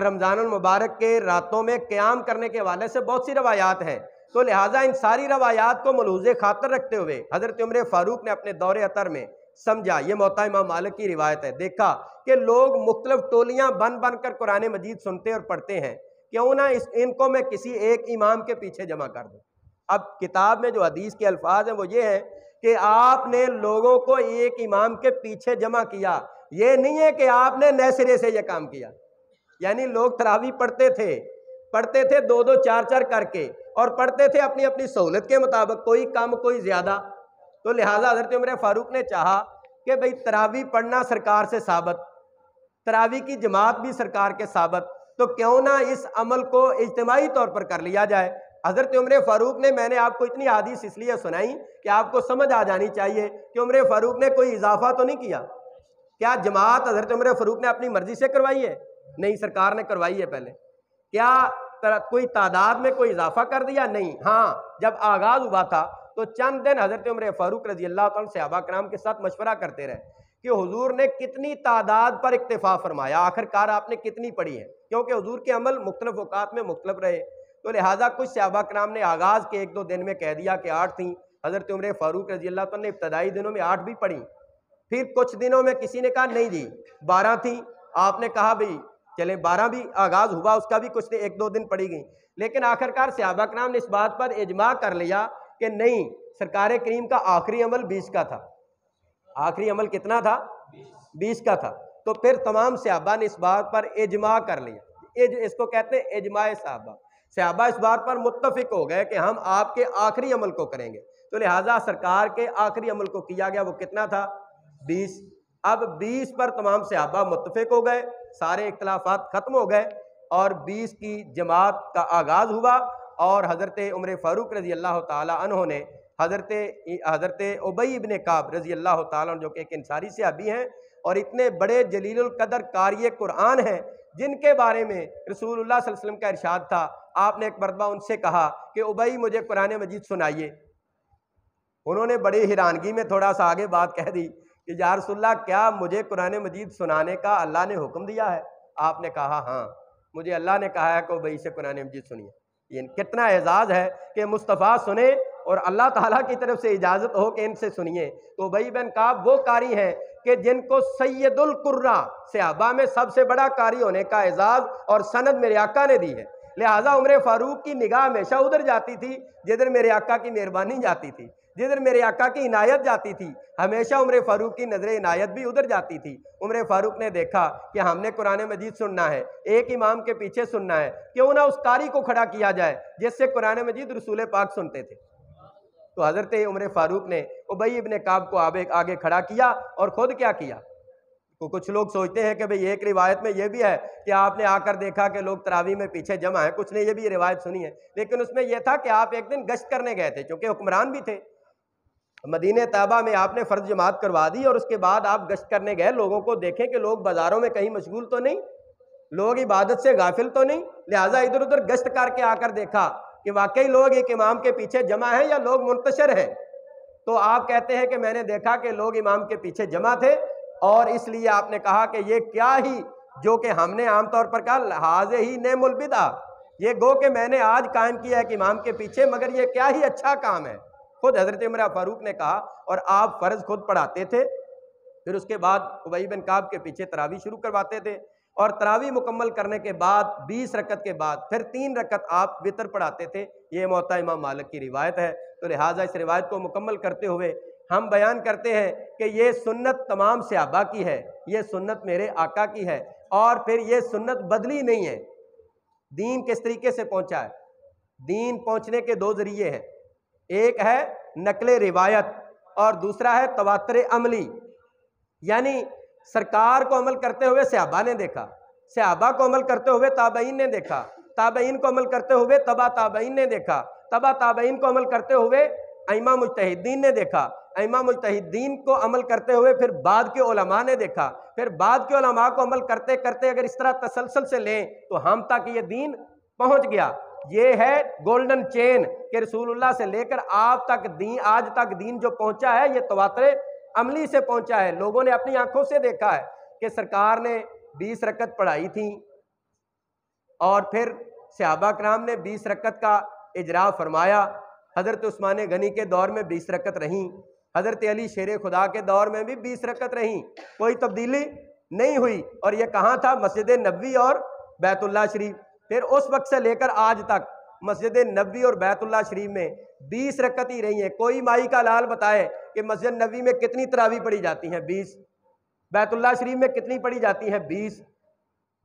رمضان المبارک کے راتوں میں قیام کرنے کے حوالے سے بہت سی روایات ہیں، تو لہٰذا ان ساری روایات کو ملحوظ خاطر رکھتے ہوئے حضرت عمر فاروق نے اپنے دور اطہر میں سمجھا، یہ موطا امام مالک کی روایت ہے، دیکھا کہ لوگ مختلف ٹولیاں بن بن کر قرآن مجید سنتے اور پڑھتے ہیں، کیوں نہ ان کو میں کسی ایک امام کے پیچھے جمع کر دوں۔ اب کتاب میں جو حدیث کے الفاظ ہیں وہ یہ ہیں کہ آپ نے لوگوں کو ایک امام کے پیچھے جمع کیا، یہ نہیں ہے کہ آپ نے نئے سرے سے یہ کام کیا۔ یعنی لوگ تراویح پڑھتے تھے دو دو چار چار کر کے، اور پڑھتے تھے اپنی اپنی سہولت کے مطابق، کوئی کم کوئی زیادہ۔ تو لہٰذا حضرت عمر فاروق نے چاہا کہ بھئی تراویح پڑھنا سرکار سے ثابت، تراویح کی جماعت بھی سرکار کے ثابت، تو کیوں نہ اس عمل کو اجتماعی طور پر کر لیا جائے۔ حضرت عمر فاروق نے، میں نے آپ کو اتنی حدیث اس لیے سنائی کہ آپ کو سمجھ آ جانی چاہیے کہ عمر فاروق نے کوئی اضافہ تو نہیں کیا۔ کیا جماعت حضرت عمر فاروق نے اپنی مرضی سے کروائی ہے؟ نہیں، سرکار نے کروائی ہے پہلے۔ کیا کوئی تعداد میں کوئی اضافہ کر دیا؟ نہیں۔ ہاں، جب آغاز ہوا تھا تو چند دن حضرت عمر فاروق رضی اللہ تعالیٰ صحابہ کرام کے ساتھ مشورہ کرتے رہے کہ حضور نے کتنی تعداد پر اکتفا فرمایا، آخر کار آپ نے کتنی پڑھی ہے، کیونکہ حضور کے عمل مختلف اوقات میں مختلف رہے، تو لہٰذا کچھ صحابہ کرام نے آغاز کے ایک دو دن میں کہہ دیا کہ 8 تھیں۔ حضرت عمر فاروق رضی اللہ تعالیٰ نے ابتدائی دنوں میں 8 بھی پڑھی، پھر کچھ دنوں میں کسی نے کہا نہیں جی 12 تھیں، آپ نے کہا بھئی چلیں 12 بھی آغاز ہوا، اس کا بھی کچھ ایک دو دن پڑھی گئیں، لیکن آخر کار صحابہ کرام نے اس بات پر اجماع کر لیا کہ نہیں، سرکار کریم کا آخری عمل 20 کا تھا۔ آخری عمل کتنا تھا؟ 20 کا تھا۔ تو پھر تمام صحابہ نے اس بات پر اجماع کر لیا، اس کو کہتے ہیں اجماع صحابہ۔ صحابہ اس بات پر متفق ہو گئے کہ ہم آپ کے آخری عمل کو کریں گے، تو لہٰذا سرکار کے آخری عمل کو کیا گیا، وہ کتنا تھا؟ 20۔ اب 20 پر تمام صحابہ متفق ہو گئے، سارے اختلافات ختم ہو گئے، اور 20 کی جماعت کا آغاز ہوا، اور حضرت عمر فاروق رضی اللہ تعالیٰ عنہ نے حضرت ابی ابن کعب رضی اللہ تعالیٰ عنہ، جو کہ ایک انصاری صحابی ہیں اور اتنے بڑے جلیل القدر قاری قرآن ہیں، جن کے بارے میں رسول اللہ صلی اللہ علیہ وسلم کا ارشاد تھا، آپ نے ایک مرتبہ ان سے کہا کہ ابی مجھے قرآن مجید سنائیے۔ انہوں نے بڑی حیرانگی میں تھوڑا سا آگے بات کہہ دی کہ یا رسول اللہ کیا مجھے قرآن مجید سنانے کا اللہ نے حکم دیا ہے؟ آپ نے کہا ہاں، مجھے اللہ نے کہا ہے کہ ابی سے قرآن مجید سنیے۔ یہ کتنا اعزاز ہے کہ مصطفیٰ سنے اور اللہ تعالیٰ کی طرف سے اجازت ہو کہ ان سے سنیے۔ تو ابی بن کعب وہ قاری ہیں کہ جن کو سید القراء، صحابہ میں سب سے بڑا قاری ہونے کا اعزاز اور سند میرے آقا نے دی ہے، لہٰذا عمر فاروق کی نگاہ ہمیشہ ادھر جاتی تھی جدھر میرے آقا کی مہربانی جاتی تھی، جدھر میرے آقا کی عنایت جاتی تھی، ہمیشہ عمر فاروق کی نظر عنایت بھی ادھر جاتی تھی۔ عمر فاروق نے دیکھا کہ ہم نے قرآن مجید سننا ہے، ایک امام کے پیچھے سننا ہے، کیوں نہ اس قاری کو کھڑا کیا جائے جس سے قرآن مجید رسول پاک سنتے تھے۔ تو حضرت عمر فاروق نے ابی ابن کعب کو آگے کھڑا کیا، اور خود کیا کیا؟ تو کچھ لوگ سوچتے ہیں کہ بھئی ایک روایت میں یہ بھی ہے کہ آپ نے آ کر دیکھا کہ لوگ تراویح میں پیچھے جمع ہیں، کچھ نے یہ بھی روایت سنی ہے، لیکن اس میں یہ تھا کہ آپ ایک دن گشت کرنے گئے تھے، چونکہ حکمران بھی تھے مدینہ طیبہ میں، آپ نے فرض جماعت کروا دی، اور اس کے بعد آپ گشت کرنے گئے، لوگوں کو دیکھیں کہ لوگ بازاروں میں کہیں مشغول تو نہیں، لوگ عبادت سے غافل تو نہیں، لہٰذا ادھر ادھر گشت کر کے آ کر دیکھا کہ واقعی لوگ ایک امام کے پیچھے جمع ہیں یا لوگ منتشر ہیں۔ تو آپ کہتے ہیں کہ میں نے دیکھا کہ لوگ امام کے پیچھے جمع تھے، اور اس لیے آپ نے کہا کہ یہ کیا ہی، جو کہ ہم نے عام طور پر کہا حاضر ہی نعم البدع، یہ گو کہ میں نے آج قائم کیا ہے کہ امام کے پیچھے، مگر یہ کیا ہی اچھا کام ہے۔ خود حضرت عمر فاروق نے کہا، اور آپ فرض خود پڑھاتے تھے، پھر اس کے بعد ابی بن کعب کے پیچھے تراویح شروع کرواتے تھے، اور تراویح مکمل کرنے کے بعد 20 رکعت کے بعد پھر 3 رکعت آپ وتر پڑھاتے تھے۔ یہ موطا امام مالک کی روایت ہے، تو لہٰذا اس روایت کو مکمل کرتے ہوئے ہم بیان کرتے ہیں کہ یہ سنت تمام صحابہ کی ہے، یہ سنت میرے آقا کی ہے، اور پھر یہ سنت بدلی نہیں ہے۔ دین کس طریقے سے پہنچا ہے؟ دین پہنچنے کے 2 ذریعے ہیں، ایک ہے نقل روایت اور دوسرا ہے تواتر عملی، یعنی سرکار کو عمل کرتے ہوئے صحابہ نے دیکھا، صحابہ کو عمل کرتے ہوئے تابعین نے دیکھا، تابعین کو عمل کرتے ہوئے تبع تابعین نے دیکھا، تبع تابعین کو عمل کرتے ہوئے ائمہ مجتہدین نے دیکھا، ائمہ مجتہدین کو عمل کرتے ہوئے پھر بعد کے علماء نے دیکھا، پھر بعد کے علماء کو عمل کرتے کرتے اگر اس طرح تسلسل سے لیں تو ہم تک یہ دین پہنچ گیا۔ یہ ہے گولڈن چین کہ رسول اللہ سے لے کر آپ تک دین، آج تک دین جو پہنچا ہے یہ تواتر عملی سے پہنچا ہے۔ لوگوں نے اپنی آنکھوں سے دیکھا ہے کہ سرکار نے 20 رکعت پڑھائی تھی اور پھر صحابہ کرام نے 20 رکعت کا اجرا فرمایا۔ حضرت عثمان غنی کے دور میں 20 رکعت رہیں، حضرت علی شیر خدا کے دور میں بھی 20 رکعت رہیں، کوئی تبدیلی نہیں ہوئی، اور یہ کہاں تھا؟ مسجد نبوی اور بیت اللہ شریف۔ پھر اس وقت سے لے کر آج تک مسجد نبوی اور بیت اللہ شریف میں 20 رکعت ہی رہی ہیں۔ کوئی مائی کا لال بتائے کہ مسجد نبوی میں کتنی تراویح پڑھی جاتی ہیں؟ 20۔ بیت اللہ شریف میں کتنی پڑھی جاتی ہیں؟ 20۔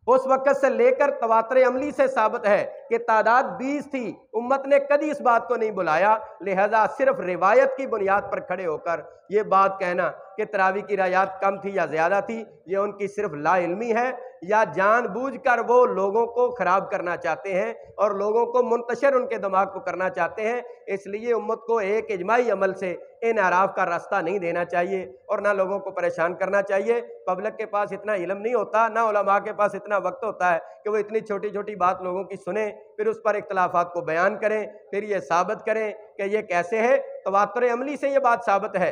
اس وقت سے لے کر تواتر عملی سے ثابت ہے کہ تعداد 20 تھی، امت نے کبھی اس بات کو نہیں بلایا، لہذا صرف روایت کی بنیاد پر کھڑے ہو کر یہ بات کہنا کہ تراویح کی رکعات کم تھی یا زیادہ تھی، یہ ان کی صرف لا علمی ہے، یا جان بوجھ کر وہ لوگوں کو خراب کرنا چاہتے ہیں اور لوگوں کو منتشر ان کے دماغ کو کرنا چاہتے ہیں۔ اس لیے امت کو ایک اجماعی عمل سے انحراف کا راستہ نہیں دینا چاہیے اور نہ لوگوں کو پریشان کرنا چاہیے۔ پبلک کے پاس اتنا علم نہیں ہوتا، نہ علماء کے پاس اتنا وقت ہوتا ہے کہ وہ اتنی چھوٹی چھوٹی بات لوگوں کی سنیں، پھر اس پر اختلافات کو بیان کریں، پھر یہ ثابت کریں کہ یہ کیسے ہے۔ تواتر عملی سے یہ بات ثابت ہے،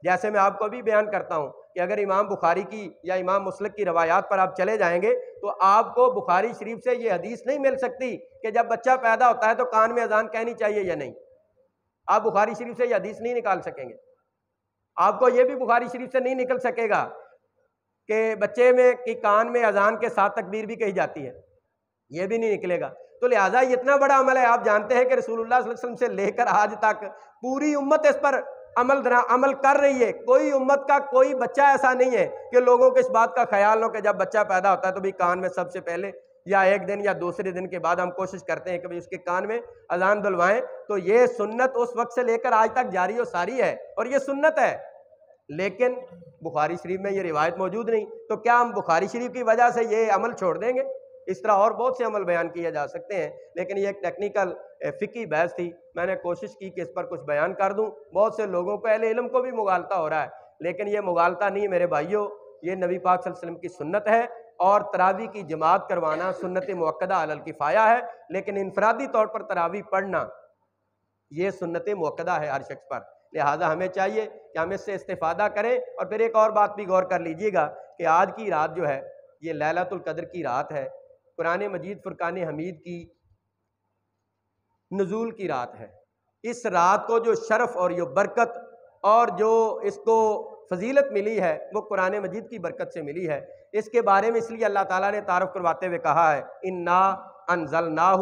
جیسے میں آپ کو بھی بیان کرتا ہوں کہ اگر امام بخاری کی یا امام مسلم کی روایات پر آپ چلے جائیں گے تو آپ کو بخاری شریف سے یہ حدیث نہیں مل سکتی کہ جب بچہ پیدا ہوتا ہے تو کان میں اذان کہنی چاہیے یا نہیں۔ آپ بخاری شریف سے یہ حدیث نہیں نکال سکیں گے۔ آپ کو یہ بھی بخاری شریف سے نہیں نکل سکے گا کہ بچے میں کی کان میں اذان کے ساتھ تکبیر بھی کہی جاتی ہے، یہ بھی نہیں نکلے گا۔ تو لہٰذا یہ اتنا بڑا عمل ہے، آپ جانتے ہیں کہ رسول اللہ صلی اللہ علیہ وسلم سے لے کر آج تک پوری امت اس پر عمل کر رہی ہے۔ کوئی امت کا کوئی بچہ ایسا نہیں ہے کہ لوگوں کو اس بات کا خیال ہو کہ جب بچہ پیدا ہوتا ہے تو بھی کان میں سب سے پہلے یا ایک دن یا دوسرے دن کے بعد ہم کوشش کرتے ہیں کہ اس کے کان میں اذان دلوائیں۔ تو یہ سنت اس وقت سے لے کر آج تک جاری و ساری ہے اور یہ سنت ہے، لیکن بخاری شریف میں یہ روایت موجود نہیں۔ تو کیا ہم بخاری شریف کی وجہ سے یہ عمل چھوڑ دیں گے؟ اس طرح اور بہت سے عمل بیان کیے جا سکتے ہیں، لیکن یہ ایک ٹیکنیکل فقہی بحث تھی، میں نے کوشش کی کہ اس پر کچھ بیان کر دوں۔ بہت سے لوگوں کو، اہل علم کو بھی مغالطہ ہو رہا ہے، لیکن یہ مغالطہ نہیں میرے بھائیوں، یہ نبی پاک صلی اللہ علیہ وسلم کی سنت ہے، اور تراویح کی جماعت کروانا سنت مؤکدہ علی الکفایہ ہے، لیکن انفرادی طور پر تراویح پڑھنا یہ سنت مؤکدہ ہے ہر شخص پر۔ لہٰذا ہمیں چاہیے کہ ہم اس سے استفادہ کریں۔ اور پھر ایک اور بات بھی غور کر لیجئے گا کہ آج کی رات جو ہے یہ لیلۃ القدر کی رات ہے، قرآن مجید فرقان حمید کی نزول کی رات ہے۔ اس رات کو جو شرف اور یہ برکت اور جو اس کو فضیلت ملی ہے وہ قرآن مجید کی برکت سے ملی ہے۔ اس کے بارے میں اس لیے اللہ تعالیٰ نے تعارف کرواتے ہوئے کہا ہے انا انزلناہ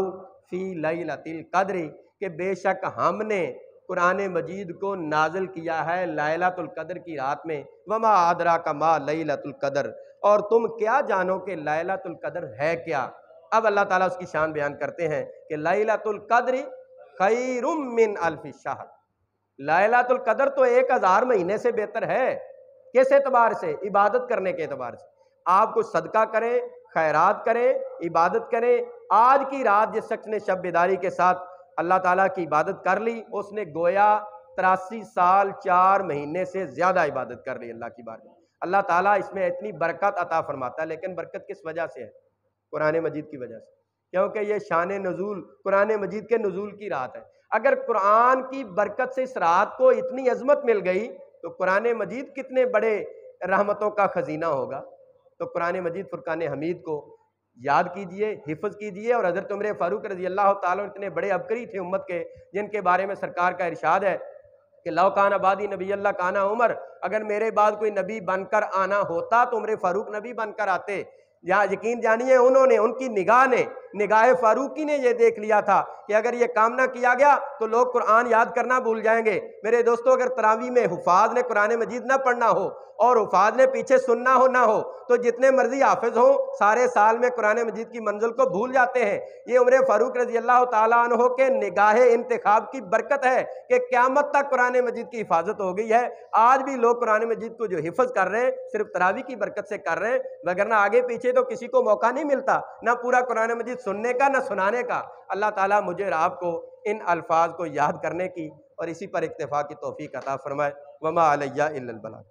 فی لیلۃ القدر، کہ بے شک ہم نے قرآن مجید کو نازل کیا ہے لیلۃ القدر کی رات میں۔ وما ادراک ما لیلۃ القدر، اور تم کیا جانو کہ لیلۃ القدر ہے کیا۔ اب اللہ تعالیٰ اس کی شان بیان کرتے ہیں کہ لیلۃ القدر خیر من الف شہر، لیلۃ القدر تو 1000 مہینے سے بہتر ہے۔ کس اعتبار سے؟ عبادت کرنے کے اعتبار سے۔ آپ کچھ صدقہ کریں، خیرات کریں، عبادت کریں۔ آج کی رات جس شخص نے شب بیداری کے ساتھ اللہ تعالیٰ کی عبادت کر لی، اس نے گویا 83 سال 4 مہینے سے زیادہ عبادت کر لی اللہ کی بارگاہ۔ اللہ تعالیٰ اس میں اتنی برکت عطا فرماتا ہے، لیکن برکت کس وجہ سے ہے؟ قرآن مجید کی وجہ سے، کیونکہ یہ شان نزول قرآن مجید کے نزول کی رات ہے۔ اگر قرآن کی برکت سے اس رات کو اتنی عظمت مل گئی تو قرآن مجید کتنے بڑے رحمتوں کا خزینہ ہوگا۔ تو قرآن مجید فرقان حمید کو یاد کیجئے، حفظ کیجئے، اور حضرت عمر فاروق رضی اللہ تعالیٰ اتنے بڑے عبقری تھے امت کے، جن کے بارے میں سرکار کا ارشاد ہے کہ لو کان بعدی نبی اللہ کانا عمر، اگر میرے بعد کوئی نبی بن کر آنا ہوتا تو عمر فاروق نبی بن کر آتے۔ یہاں یقین جانیے انہوں نے، ان کی نگاہ نے، نگاہ فاروقی نے یہ دیکھ لیا تھا کہ اگر یہ کام نہ کیا گیا تو لوگ قرآن یاد کرنا بھول جائیں گے۔ میرے دوستو، اگر تراویح میں حفاظ نے قرآن مجید نہ پڑھنا ہو اور حفاظ نے پیچھے سننا ہو نہ ہو تو جتنے مرضی حافظ ہوں سارے سال میں قرآن مجید کی منزل کو بھول جاتے ہیں۔ یہ عمر فاروق رضی اللہ تعالیٰ عنہ کے نگاہ انتخاب کی برکت ہے کہ قیامت تک قرآن مجید کی حفاظت ہو گئی ہے۔ آج بھی لوگ قرآن مجید کو جو حفظ کر رہے ہیں صرف تراویح کی برکت سے کر رہے ہیں، وگرنہ آگے پیچھے تو کسی کو موقع نہیں ملتا نہ پورا قرآن مجید سننے کا نہ سنانے کا۔ اللہ تعالیٰ مجھے اور آپ کو ان الفاظ کو یاد کرنے کی اور اسی پر اکتفا کی توفیق عطا فرمائے۔ وما علیہ الا البلاغ۔